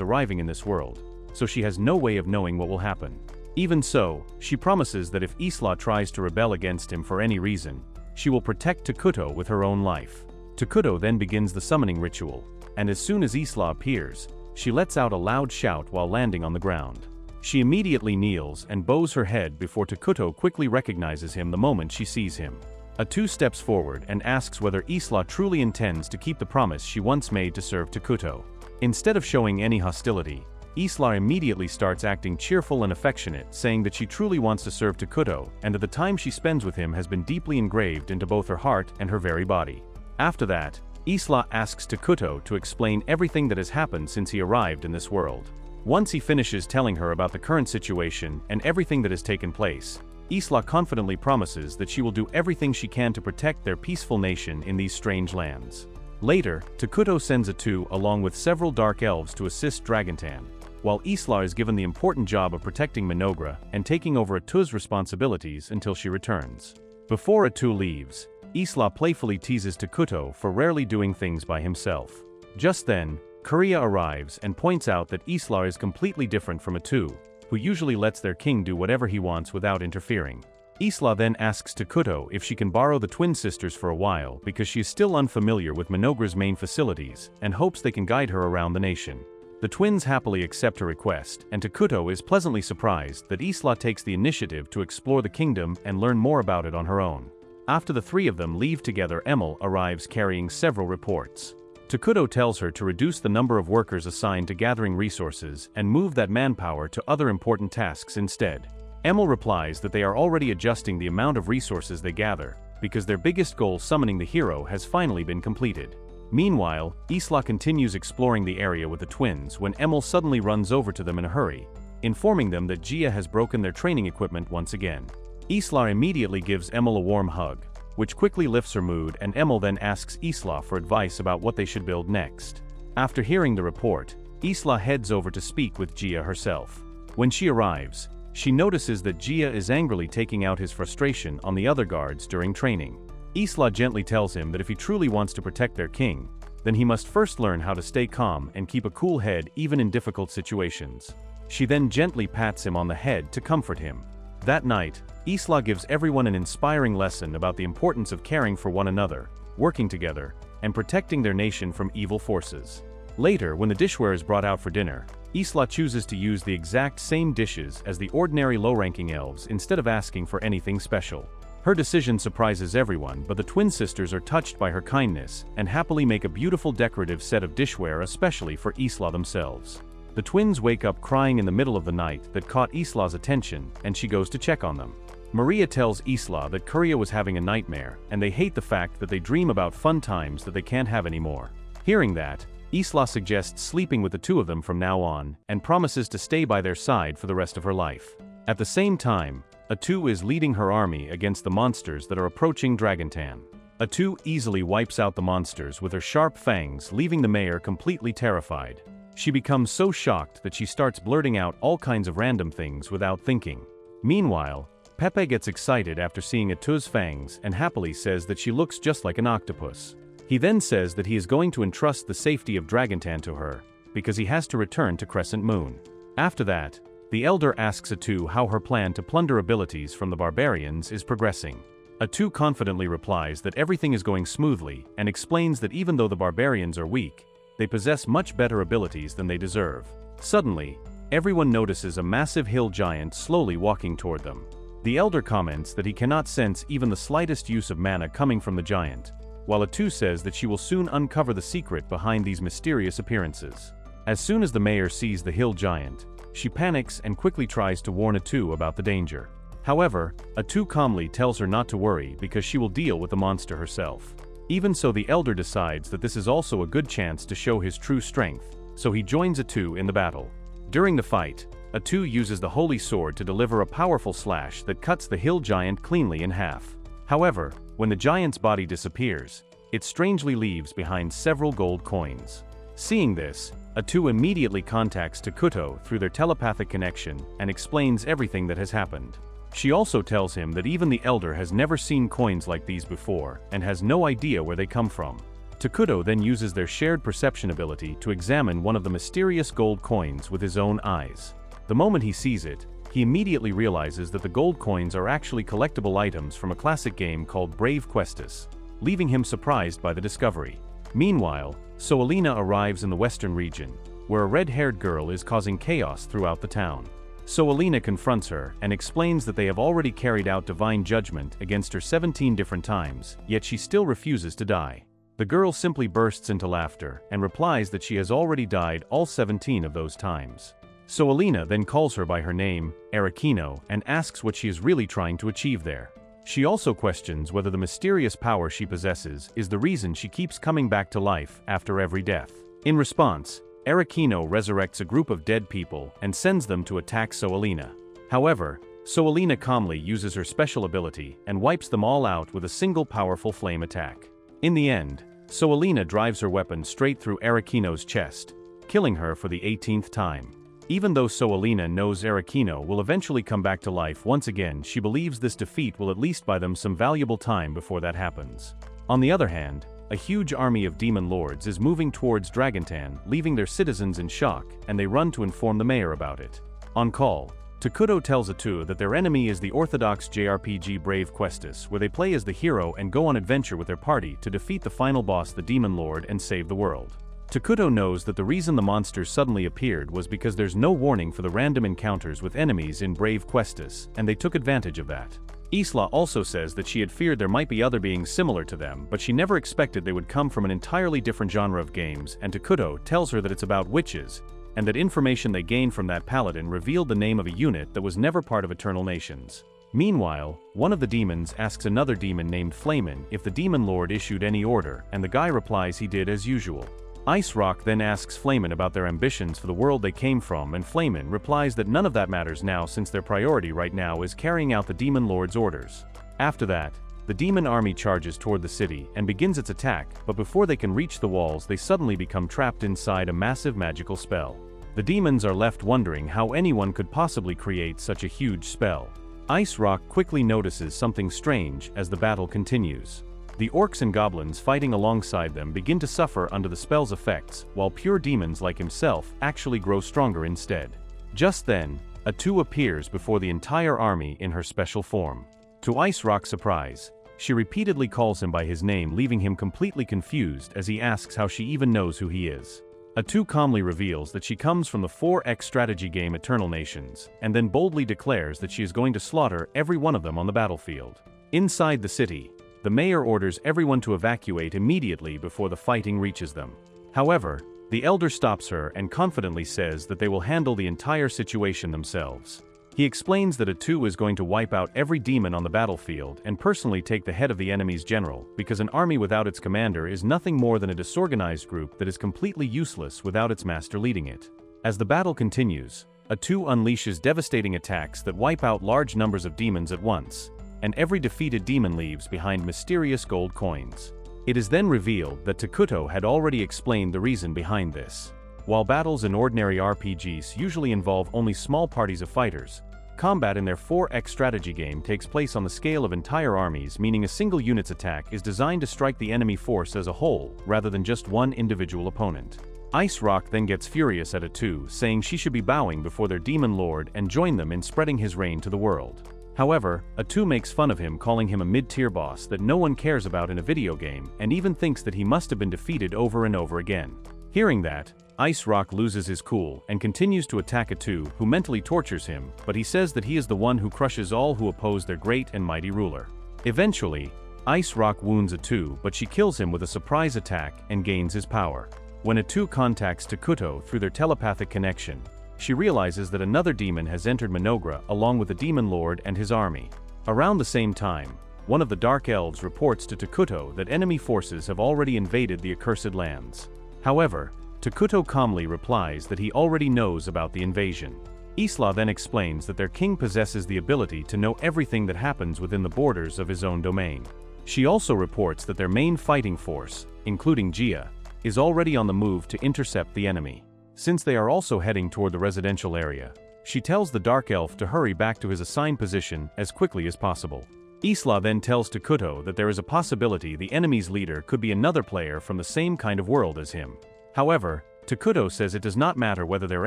arriving in this world, so she has no way of knowing what will happen. Even so, she promises that if Isla tries to rebel against him for any reason, she will protect Takuto with her own life. Takuto then begins the summoning ritual, and as soon as Isla appears, she lets out a loud shout while landing on the ground. She immediately kneels and bows her head before Takuto quickly recognizes him the moment she sees him. Atu steps forward and asks whether Isla truly intends to keep the promise she once made to serve Takuto. Instead of showing any hostility, Isla immediately starts acting cheerful and affectionate, saying that she truly wants to serve Takuto and that the time she spends with him has been deeply engraved into both her heart and her very body. After that, Isla asks Takuto to explain everything that has happened since he arrived in this world. Once he finishes telling her about the current situation and everything that has taken place, Isla confidently promises that she will do everything she can to protect their peaceful nation in these strange lands. Later, Takuto sends Atu along with several dark elves to assist Dragontan, while Isla is given the important job of protecting Minogra and taking over Atu's responsibilities until she returns. Before Atu leaves, Isla playfully teases Takuto for rarely doing things by himself. Just then, Kuria arrives and points out that Isla is completely different from Atu, who usually lets their king do whatever he wants without interfering. Isla then asks Takuto if she can borrow the twin sisters for a while because she is still unfamiliar with Minogra's main facilities and hopes they can guide her around the nation. The twins happily accept her request, and Takuto is pleasantly surprised that Isla takes the initiative to explore the kingdom and learn more about it on her own. After the three of them leave together, Emil arrives carrying several reports. Takuto tells her to reduce the number of workers assigned to gathering resources and move that manpower to other important tasks instead. Emil replies that they are already adjusting the amount of resources they gather, because their biggest goal, summoning the hero, has finally been completed. Meanwhile, Isla continues exploring the area with the twins when Emil suddenly runs over to them in a hurry, informing them that Gia has broken their training equipment once again. Isla immediately gives Emil a warm hug, which quickly lifts her mood, and Emil then asks Isla for advice about what they should build next. After hearing the report, Isla heads over to speak with Gia herself. When she arrives, she notices that Gia is angrily taking out his frustration on the other guards during training. Isla gently tells him that if he truly wants to protect their king, then he must first learn how to stay calm and keep a cool head even in difficult situations. She then gently pats him on the head to comfort him. That night, Isla gives everyone an inspiring lesson about the importance of caring for one another, working together, and protecting their nation from evil forces. Later, when the dishware is brought out for dinner, Isla chooses to use the exact same dishes as the ordinary low-ranking elves instead of asking for anything special. Her decision surprises everyone, but the twin sisters are touched by her kindness and happily make a beautiful decorative set of dishware especially for Isla themselves. The twins wake up crying in the middle of the night that caught Isla's attention, and she goes to check on them. Maria tells Isla that Kuria was having a nightmare, and they hate the fact that they dream about fun times that they can't have anymore. Hearing that, Isla suggests sleeping with the two of them from now on, and promises to stay by their side for the rest of her life. At the same time, Atu is leading her army against the monsters that are approaching Dragontan. Atu easily wipes out the monsters with her sharp fangs, leaving the mayor completely terrified. She becomes so shocked that she starts blurting out all kinds of random things without thinking. Meanwhile, Pepe gets excited after seeing Atu's fangs and happily says that she looks just like an octopus. He then says that he is going to entrust the safety of Dragontan to her, because he has to return to Crescent Moon. After that, the elder asks Atu how her plan to plunder abilities from the barbarians is progressing. Atu confidently replies that everything is going smoothly and explains that even though the barbarians are weak, they possess much better abilities than they deserve. Suddenly, everyone notices a massive hill giant slowly walking toward them. The elder comments that he cannot sense even the slightest use of mana coming from the giant, while Atu says that she will soon uncover the secret behind these mysterious appearances. As soon as the mayor sees the hill giant, she panics and quickly tries to warn Atu about the danger. However, Atu calmly tells her not to worry because she will deal with the monster herself. Even so, the elder decides that this is also a good chance to show his true strength, so he joins Atu in the battle. During the fight, Atu uses the holy sword to deliver a powerful slash that cuts the hill giant cleanly in half. However, when the giant's body disappears, it strangely leaves behind several gold coins. Seeing this, Atu immediately contacts Takuto through their telepathic connection and explains everything that has happened. She also tells him that even the Elder has never seen coins like these before and has no idea where they come from. Takuto then uses their shared perception ability to examine one of the mysterious gold coins with his own eyes. The moment he sees it, he immediately realizes that the gold coins are actually collectible items from a classic game called Brave Questus, leaving him surprised by the discovery. Meanwhile, Soalina arrives in the western region, where a red-haired girl is causing chaos throughout the town. Soalina confronts her and explains that they have already carried out divine judgment against her 17 different times, yet she still refuses to die. The girl simply bursts into laughter and replies that she has already died all 17 of those times. Soalina then calls her by her name, Arakino, and asks what she is really trying to achieve there. She also questions whether the mysterious power she possesses is the reason she keeps coming back to life after every death. In response, Arakino resurrects a group of dead people and sends them to attack Soalina. However, Soalina calmly uses her special ability and wipes them all out with a single powerful flame attack. In the end, Soalina drives her weapon straight through Arakino's chest, killing her for the 18th time. Even though Soalina knows Arakino will eventually come back to life once again, she believes this defeat will at least buy them some valuable time before that happens. On the other hand, a huge army of demon lords is moving towards Dragontan, leaving their citizens in shock, and they run to inform the mayor about it. On call, Takuto tells Atu that their enemy is the orthodox JRPG Brave Questus, where they play as the hero and go on adventure with their party to defeat the final boss, the Demon Lord, and save the world. Takuto knows that the reason the monsters suddenly appeared was because there's no warning for the random encounters with enemies in Brave Questus, and they took advantage of that. Isla also says that she had feared there might be other beings similar to them, but she never expected they would come from an entirely different genre of games, and Takuto tells her that it's about witches, and that information they gained from that paladin revealed the name of a unit that was never part of Eternal Nations. Meanwhile, one of the demons asks another demon named Flamin if the Demon Lord issued any order, and the guy replies he did as usual. Ice Rock then asks Flamin about their ambitions for the world they came from, and Flamin replies that none of that matters now since their priority right now is carrying out the Demon Lord's orders. After that, the demon army charges toward the city and begins its attack, but before they can reach the walls they suddenly become trapped inside a massive magical spell. The demons are left wondering how anyone could possibly create such a huge spell. Ice Rock quickly notices something strange as the battle continues. The orcs and goblins fighting alongside them begin to suffer under the spell's effects, while pure demons like himself actually grow stronger instead. Just then, Atu appears before the entire army in her special form. To Ice Rock's surprise, she repeatedly calls him by his name, leaving him completely confused as he asks how she even knows who he is. Atu calmly reveals that she comes from the 4X strategy game Eternal Nations, and then boldly declares that she is going to slaughter every one of them on the battlefield. Inside the city, the mayor orders everyone to evacuate immediately before the fighting reaches them. However, the Elder stops her and confidently says that they will handle the entire situation themselves. He explains that Atu is going to wipe out every demon on the battlefield and personally take the head of the enemy's general, because an army without its commander is nothing more than a disorganized group that is completely useless without its master leading it. As the battle continues, Atu unleashes devastating attacks that wipe out large numbers of demons at once, and every defeated demon leaves behind mysterious gold coins. It is then revealed that Takuto had already explained the reason behind this. While battles in ordinary RPGs usually involve only small parties of fighters, combat in their 4X strategy game takes place on the scale of entire armies, meaning a single unit's attack is designed to strike the enemy force as a whole, rather than just one individual opponent. Ice Rock then gets furious at Atu, saying she should be bowing before their demon lord and join them in spreading his reign to the world. However, Atu makes fun of him, calling him a mid-tier boss that no one cares about in a video game, and even thinks that he must have been defeated over and over again. Hearing that, Ice Rock loses his cool and continues to attack Atu, who mentally tortures him, but he says that he is the one who crushes all who oppose their great and mighty ruler. Eventually, Ice Rock wounds Atu, but she kills him with a surprise attack and gains his power. When Atu contacts Takuto through their telepathic connection, she realizes that another demon has entered Minogra along with the Demon Lord and his army. Around the same time, one of the Dark Elves reports to Takuto that enemy forces have already invaded the Accursed Lands. However, Takuto calmly replies that he already knows about the invasion. Isla then explains that their king possesses the ability to know everything that happens within the borders of his own domain. She also reports that their main fighting force, including Gia, is already on the move to intercept the enemy. Since they are also heading toward the residential area, she tells the Dark Elf to hurry back to his assigned position as quickly as possible. Isla then tells Takuto that there is a possibility the enemy's leader could be another player from the same kind of world as him. However, Takuto says it does not matter whether their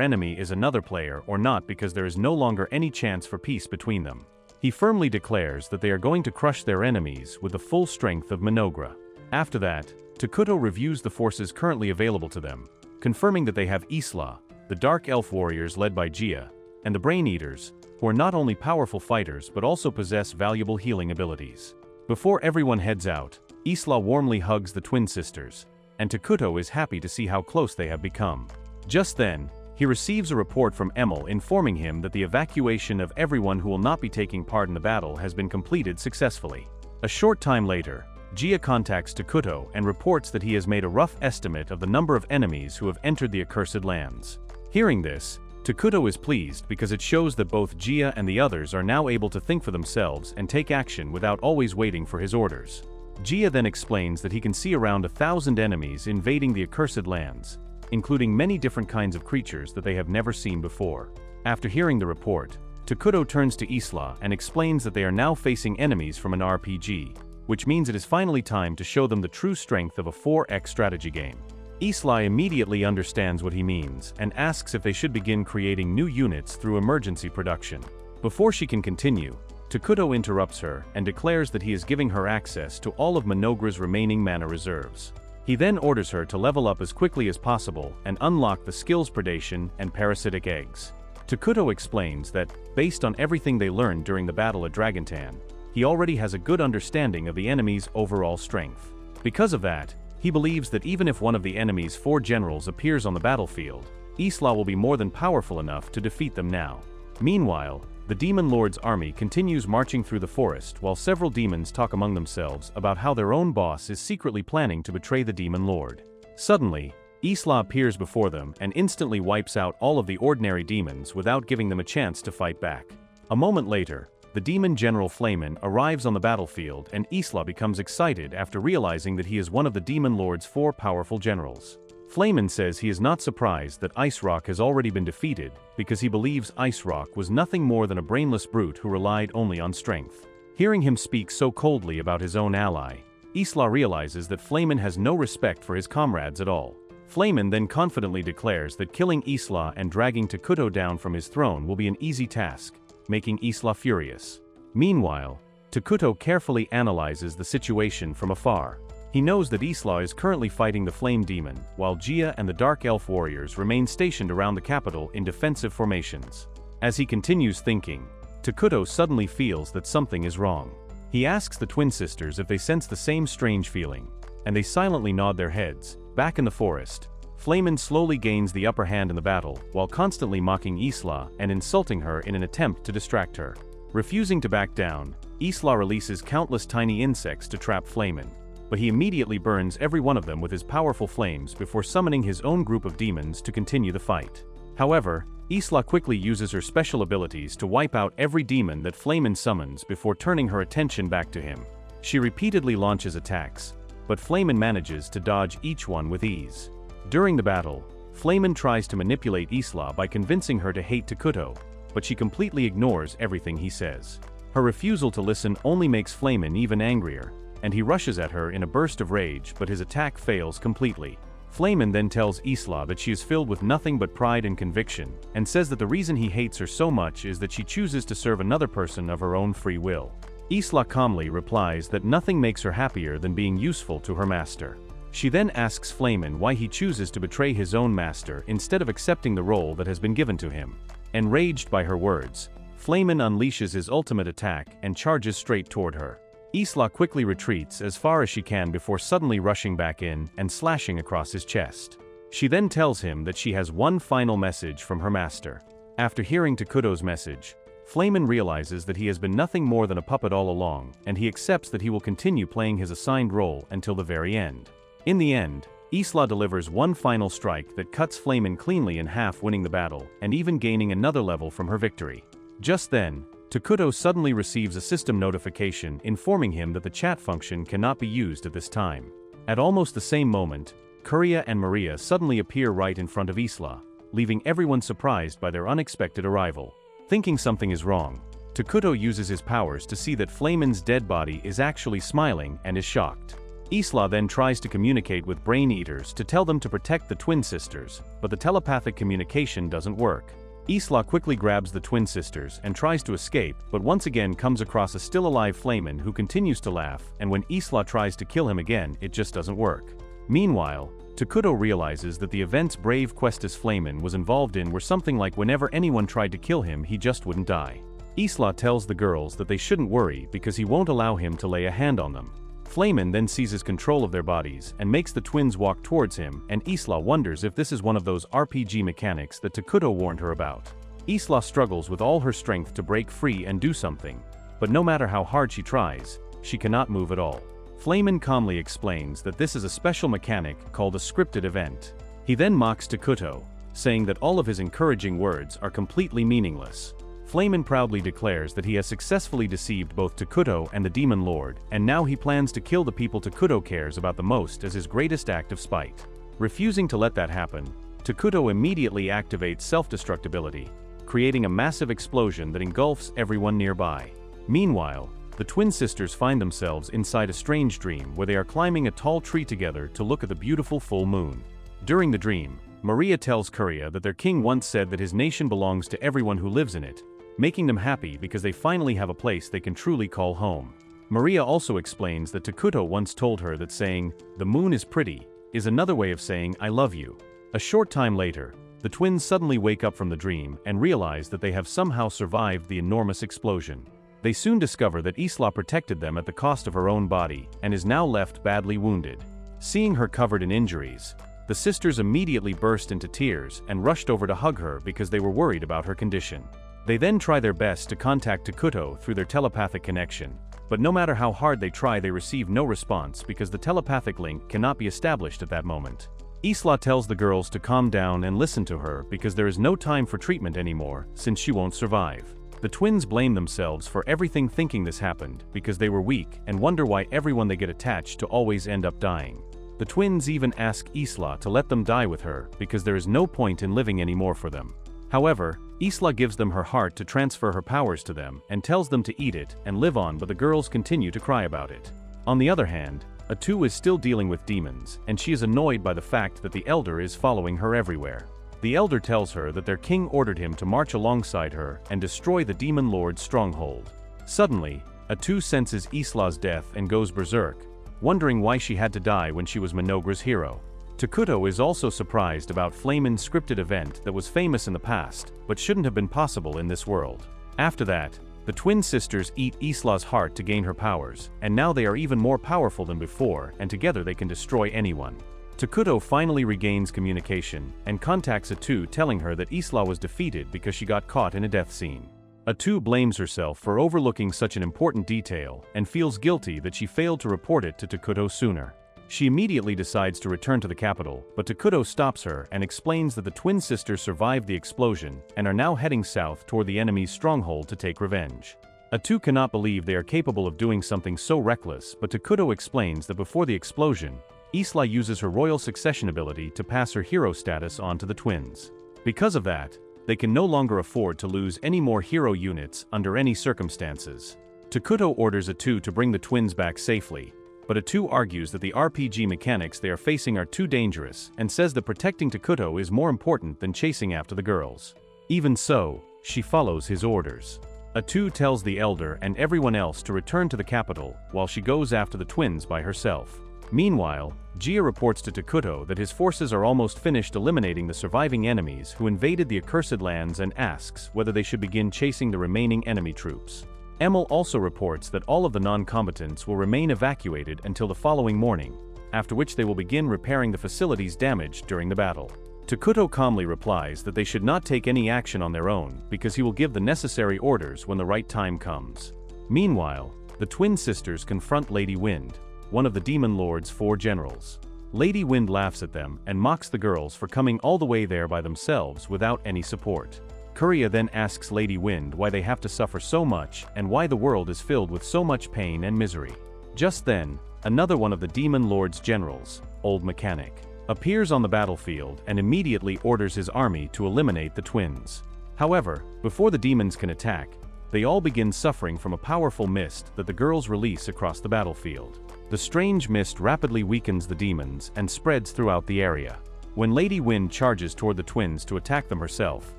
enemy is another player or not because there is no longer any chance for peace between them. He firmly declares that they are going to crush their enemies with the full strength of Minogra. After that, Takuto reviews the forces currently available to them, confirming that they have Isla, the Dark Elf warriors led by Gia, and the Brain Eaters, who are not only powerful fighters but also possess valuable healing abilities. Before everyone heads out, Isla warmly hugs the twin sisters, and Takuto is happy to see how close they have become. Just then, he receives a report from Emil informing him that the evacuation of everyone who will not be taking part in the battle has been completed successfully. A short time later, Gia contacts Takuto and reports that he has made a rough estimate of the number of enemies who have entered the accursed lands. Hearing this, Takuto is pleased because it shows that both Gia and the others are now able to think for themselves and take action without always waiting for his orders. Gia then explains that he can see around 1,000 enemies invading the accursed lands, including many different kinds of creatures that they have never seen before. After hearing the report, Takuto turns to Isla and explains that they are now facing enemies from an RPG, which means it is finally time to show them the true strength of a 4X strategy game. Isla immediately understands what he means and asks if they should begin creating new units through emergency production. Before she can continue, Takuto interrupts her and declares that he is giving her access to all of Minogra's remaining mana reserves. He then orders her to level up as quickly as possible and unlock the skills Predation and Parasitic Eggs. Takuto explains that, based on everything they learned during the battle at Dragontan, he already has a good understanding of the enemy's overall strength. Because of that, he believes that even if one of the enemy's 4 generals appears on the battlefield, Isla will be more than powerful enough to defeat them now. Meanwhile, the Demon Lord's army continues marching through the forest while several demons talk among themselves about how their own boss is secretly planning to betray the Demon Lord. Suddenly, Isla appears before them and instantly wipes out all of the ordinary demons without giving them a chance to fight back. A moment later, the demon general Flamen arrives on the battlefield and Isla becomes excited after realizing that he is one of the Demon Lord's 4 powerful generals. Flamen says he is not surprised that Ice Rock has already been defeated because he believes Ice Rock was nothing more than a brainless brute who relied only on strength. Hearing him speak so coldly about his own ally, Isla realizes that Flamen has no respect for his comrades at all. Flamen then confidently declares that killing Isla and dragging Takuto down from his throne will be an easy task, making Isla furious. Meanwhile, Takuto carefully analyzes the situation from afar. He knows that Isla is currently fighting the Flame Demon, while Gia and the Dark Elf warriors remain stationed around the capital in defensive formations. As he continues thinking, Takuto suddenly feels that something is wrong. He asks the twin sisters if they sense the same strange feeling, and they silently nod their heads. Back in the forest, Flamen slowly gains the upper hand in the battle while constantly mocking Isla and insulting her in an attempt to distract her. Refusing to back down, Isla releases countless tiny insects to trap Flamen, but he immediately burns every one of them with his powerful flames before summoning his own group of demons to continue the fight. However, Isla quickly uses her special abilities to wipe out every demon that Flamen summons before turning her attention back to him. She repeatedly launches attacks, but Flamen manages to dodge each one with ease. During the battle, Flamen tries to manipulate Isla by convincing her to hate Takuto, but she completely ignores everything he says. Her refusal to listen only makes Flamen even angrier, and he rushes at her in a burst of rage, but his attack fails completely. Flamen then tells Isla that she is filled with nothing but pride and conviction, and says that the reason he hates her so much is that she chooses to serve another person of her own free will. Isla calmly replies that nothing makes her happier than being useful to her master. She then asks Flamen why he chooses to betray his own master instead of accepting the role that has been given to him. Enraged by her words, Flamen unleashes his ultimate attack and charges straight toward her. Isla quickly retreats as far as she can before suddenly rushing back in and slashing across his chest. She then tells him that she has one final message from her master. After hearing Takuto's message, Flamen realizes that he has been nothing more than a puppet all along, and he accepts that he will continue playing his assigned role until the very end. In the end, Isla delivers one final strike that cuts Flamin cleanly in half, winning the battle, and even gaining another level from her victory. Just then, Takuto suddenly receives a system notification informing him that the chat function cannot be used at this time. At almost the same moment, Kuria and Maria suddenly appear right in front of Isla, leaving everyone surprised by their unexpected arrival. Thinking something is wrong, Takuto uses his powers to see that Flamin's dead body is actually smiling and is shocked. Isla then tries to communicate with Brain Eaters to tell them to protect the twin sisters, but the telepathic communication doesn't work. Isla quickly grabs the twin sisters and tries to escape, but once again comes across a still-alive Flamin who continues to laugh, and when Isla tries to kill him again, it just doesn't work. Meanwhile, Takuto realizes that the events Brave Questus Flamin was involved in were something like whenever anyone tried to kill him, he just wouldn't die. Isla tells the girls that they shouldn't worry because he won't allow him to lay a hand on them. Flamin then seizes control of their bodies and makes the twins walk towards him, and Isla wonders if this is one of those RPG mechanics that Takuto warned her about. Isla struggles with all her strength to break free and do something, but no matter how hard she tries, she cannot move at all. Flamin calmly explains that this is a special mechanic called a scripted event. He then mocks Takuto, saying that all of his encouraging words are completely meaningless. Flamin proudly declares that he has successfully deceived both Takuto and the Demon Lord, and now he plans to kill the people Takuto cares about the most as his greatest act of spite. Refusing to let that happen, Takuto immediately activates self-destructibility, creating a massive explosion that engulfs everyone nearby. Meanwhile, the twin sisters find themselves inside a strange dream where they are climbing a tall tree together to look at the beautiful full moon. During the dream, Maria tells Kuria that their king once said that his nation belongs to everyone who lives in it, making them happy because they finally have a place they can truly call home. Maria also explains that Takuto once told her that saying, "The moon is pretty," is another way of saying, "I love you." A short time later, the twins suddenly wake up from the dream and realize that they have somehow survived the enormous explosion. They soon discover that Isla protected them at the cost of her own body and is now left badly wounded. Seeing her covered in injuries, the sisters immediately burst into tears and rushed over to hug her because they were worried about her condition. They then try their best to contact Takuto through their telepathic connection, but no matter how hard they try, they receive no response because the telepathic link cannot be established at that moment. Isla tells the girls to calm down and listen to her because there is no time for treatment anymore since she won't survive. The twins blame themselves for everything, thinking this happened because they were weak, and wonder why everyone they get attached to always end up dying. The twins even ask Isla to let them die with her because there is no point in living anymore for them. However, Isla gives them her heart to transfer her powers to them and tells them to eat it and live on, but the girls continue to cry about it. On the other hand, Atu is still dealing with demons, and she is annoyed by the fact that the Elder is following her everywhere. The Elder tells her that their king ordered him to march alongside her and destroy the Demon Lord's stronghold. Suddenly, Atu senses Isla's death and goes berserk, wondering why she had to die when she was Minogra's hero. Takuto is also surprised about Flamin's scripted event that was famous in the past, but shouldn't have been possible in this world. After that, the twin sisters eat Isla's heart to gain her powers, and now they are even more powerful than before, and together they can destroy anyone. Takuto finally regains communication and contacts Atu, telling her that Isla was defeated because she got caught in a death scene. Atu blames herself for overlooking such an important detail and feels guilty that she failed to report it to Takuto sooner. She immediately decides to return to the capital, but Takuto stops her and explains that the twin sisters survived the explosion and are now heading south toward the enemy's stronghold to take revenge. Atu cannot believe they are capable of doing something so reckless, but Takuto explains that before the explosion, Isla uses her royal succession ability to pass her hero status on to the twins. Because of that, they can no longer afford to lose any more hero units under any circumstances. Takuto orders Atu to bring the twins back safely, but Atu argues that the RPG mechanics they are facing are too dangerous and says that protecting Takuto is more important than chasing after the girls. Even so, she follows his orders. Atu tells the Elder and everyone else to return to the capital while she goes after the twins by herself. Meanwhile, Gia reports to Takuto that his forces are almost finished eliminating the surviving enemies who invaded the accursed lands and asks whether they should begin chasing the remaining enemy troops. Emil also reports that all of the non-combatants will remain evacuated until the following morning, after which they will begin repairing the facilities damaged during the battle. Takuto calmly replies that they should not take any action on their own because he will give the necessary orders when the right time comes. Meanwhile, the twin sisters confront Lady Wind, one of the Demon Lord's 4 generals. Lady Wind laughs at them and mocks the girls for coming all the way there by themselves without any support. Kuria then asks Lady Wind why they have to suffer so much and why the world is filled with so much pain and misery. Just then, another one of the Demon Lord's generals, Old Mechanic, appears on the battlefield and immediately orders his army to eliminate the twins. However, before the demons can attack, they all begin suffering from a powerful mist that the girls release across the battlefield. The strange mist rapidly weakens the demons and spreads throughout the area. When Lady Wind charges toward the twins to attack them herself,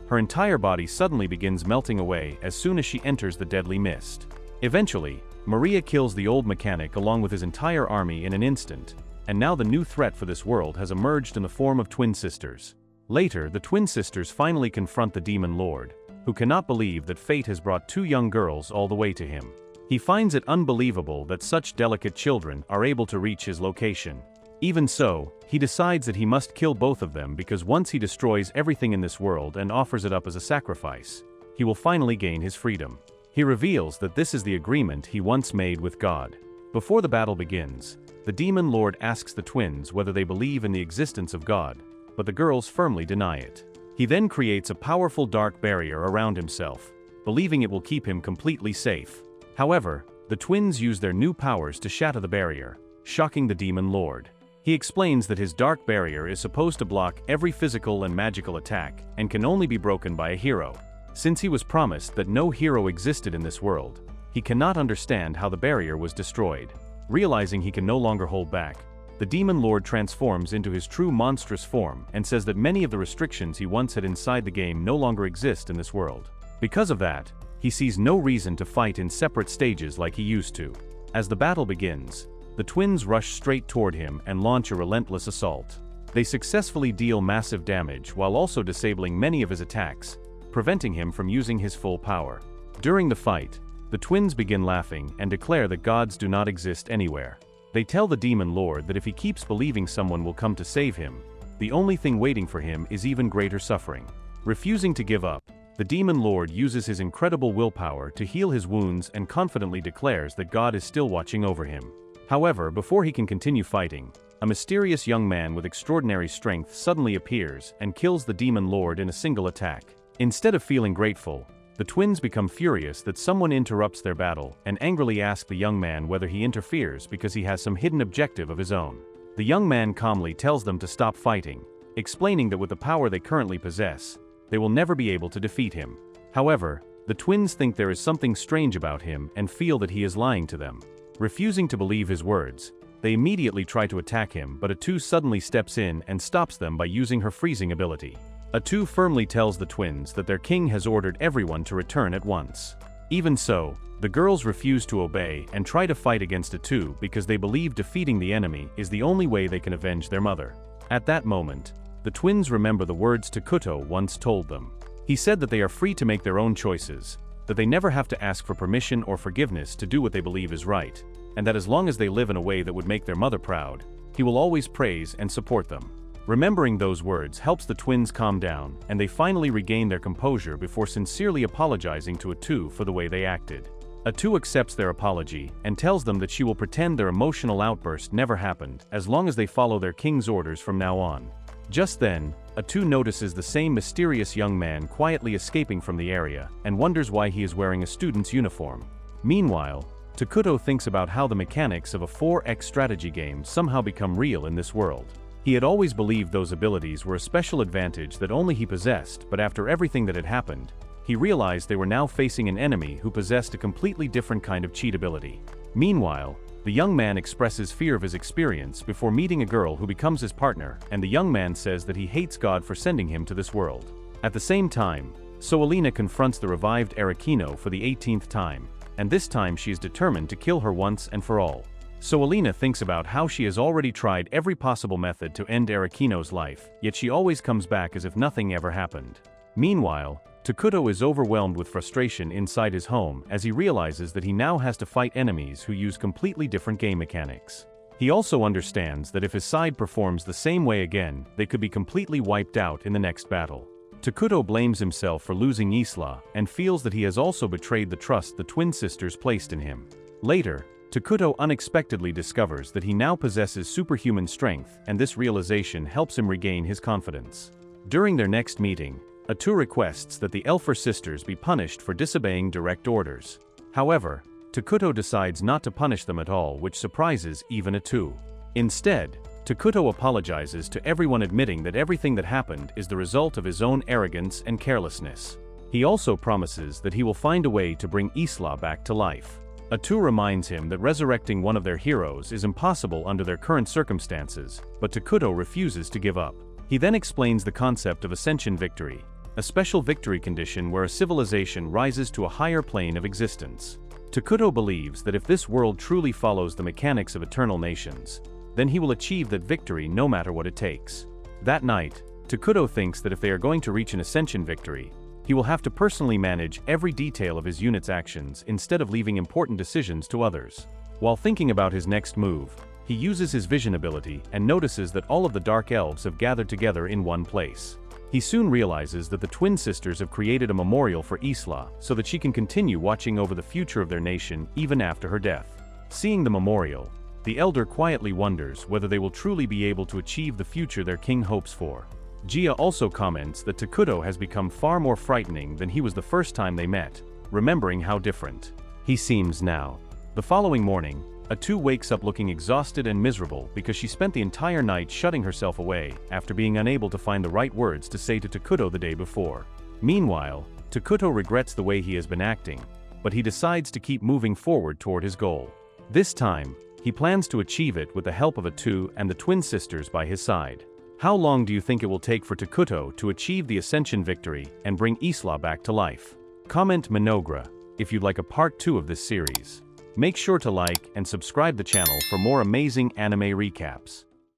her entire body suddenly begins melting away as soon as she enters the deadly mist. Eventually, Maria kills the Old Mechanic along with his entire army in an instant, and now the new threat for this world has emerged in the form of twin sisters. Later, the twin sisters finally confront the Demon Lord, who cannot believe that fate has brought two young girls all the way to him. He finds it unbelievable that such delicate children are able to reach his location. Even so, he decides that he must kill both of them because once he destroys everything in this world and offers it up as a sacrifice, he will finally gain his freedom. He reveals that this is the agreement he once made with God. Before the battle begins, the Demon Lord asks the twins whether they believe in the existence of God, but the girls firmly deny it. He then creates a powerful dark barrier around himself, believing it will keep him completely safe. However, the twins use their new powers to shatter the barrier, shocking the Demon Lord. He explains that his dark barrier is supposed to block every physical and magical attack and can only be broken by a hero. Since he was promised that no hero existed in this world, he cannot understand how the barrier was destroyed. Realizing he can no longer hold back, the Demon Lord transforms into his true monstrous form and says that many of the restrictions he once had inside the game no longer exist in this world. Because of that, he sees no reason to fight in separate stages like he used to. As the battle begins, the twins rush straight toward him and launch a relentless assault. They successfully deal massive damage while also disabling many of his attacks, preventing him from using his full power. During the fight, the twins begin laughing and declare that gods do not exist anywhere. They tell the Demon Lord that if he keeps believing someone will come to save him, the only thing waiting for him is even greater suffering. Refusing to give up, the Demon Lord uses his incredible willpower to heal his wounds and confidently declares that God is still watching over him. However, before he can continue fighting, a mysterious young man with extraordinary strength suddenly appears and kills the Demon Lord in a single attack. Instead of feeling grateful, the twins become furious that someone interrupts their battle and angrily ask the young man whether he interferes because he has some hidden objective of his own. The young man calmly tells them to stop fighting, explaining that with the power they currently possess, they will never be able to defeat him. However, the twins think there is something strange about him and feel that he is lying to them. Refusing to believe his words, they immediately try to attack him, but Atu suddenly steps in and stops them by using her freezing ability. Atu firmly tells the twins that their king has ordered everyone to return at once. Even so, the girls refuse to obey and try to fight against Atu because they believe defeating the enemy is the only way they can avenge their mother. At that moment, the twins remember the words Takuto once told them. He said that they are free to make their own choices, that they never have to ask for permission or forgiveness to do what they believe is right, and that as long as they live in a way that would make their mother proud, he will always praise and support them. Remembering those words helps the twins calm down, and they finally regain their composure before sincerely apologizing to Atu for the way they acted. Atu accepts their apology and tells them that she will pretend their emotional outburst never happened as long as they follow their king's orders from now on. Just then, Atu notices the same mysterious young man quietly escaping from the area and wonders why he is wearing a student's uniform. Meanwhile, Takuto thinks about how the mechanics of a 4x strategy game somehow become real in this world. He had always believed those abilities were a special advantage that only he possessed, but after everything that had happened, he realized they were now facing an enemy who possessed a completely different kind of cheat ability. Meanwhile, the young man expresses fear of his experience before meeting a girl who becomes his partner, and the young man says that he hates God for sending him to this world. At the same time, Soalina confronts the revived Arakino for the 18th time, and this time she is determined to kill her once and for all. Soalina thinks about how she has already tried every possible method to end Arakino's life, yet she always comes back as if nothing ever happened. Meanwhile, Takuto is overwhelmed with frustration inside his home as he realizes that he now has to fight enemies who use completely different game mechanics. He also understands that if his side performs the same way again, they could be completely wiped out in the next battle. Takuto blames himself for losing Isla and feels that he has also betrayed the trust the twin sisters placed in him. Later, Takuto unexpectedly discovers that he now possesses superhuman strength, and this realization helps him regain his confidence. During their next meeting, Atu requests that the Elfer sisters be punished for disobeying direct orders. However, Takuto decides not to punish them at all, which surprises even Atu. Instead, Takuto apologizes to everyone, admitting that everything that happened is the result of his own arrogance and carelessness. He also promises that he will find a way to bring Isla back to life. Atu reminds him that resurrecting one of their heroes is impossible under their current circumstances, but Takuto refuses to give up. He then explains the concept of Ascension Victory, a special victory condition where a civilization rises to a higher plane of existence. Takuto believes that if this world truly follows the mechanics of eternal nations, then he will achieve that victory no matter what it takes. That night, Takuto thinks that if they are going to reach an Ascension Victory, he will have to personally manage every detail of his unit's actions instead of leaving important decisions to others. While thinking about his next move, he uses his vision ability and notices that all of the Dark Elves have gathered together in one place. He soon realizes that the twin sisters have created a memorial for Isla so that she can continue watching over the future of their nation even after her death. Seeing the memorial, the elder quietly wonders whether they will truly be able to achieve the future their king hopes for. Gia also comments that Takuto has become far more frightening than he was the first time they met, remembering how different he seems now. The following morning, Atu wakes up looking exhausted and miserable because she spent the entire night shutting herself away after being unable to find the right words to say to Takuto the day before. Meanwhile, Takuto regrets the way he has been acting, but he decides to keep moving forward toward his goal. This time, he plans to achieve it with the help of Atu and the twin sisters by his side. How long do you think it will take for Takuto to achieve the Ascension Victory and bring Isla back to life? Comment Minogra if you'd like a part 2 of this series. Make sure to like and subscribe the channel for more amazing anime recaps.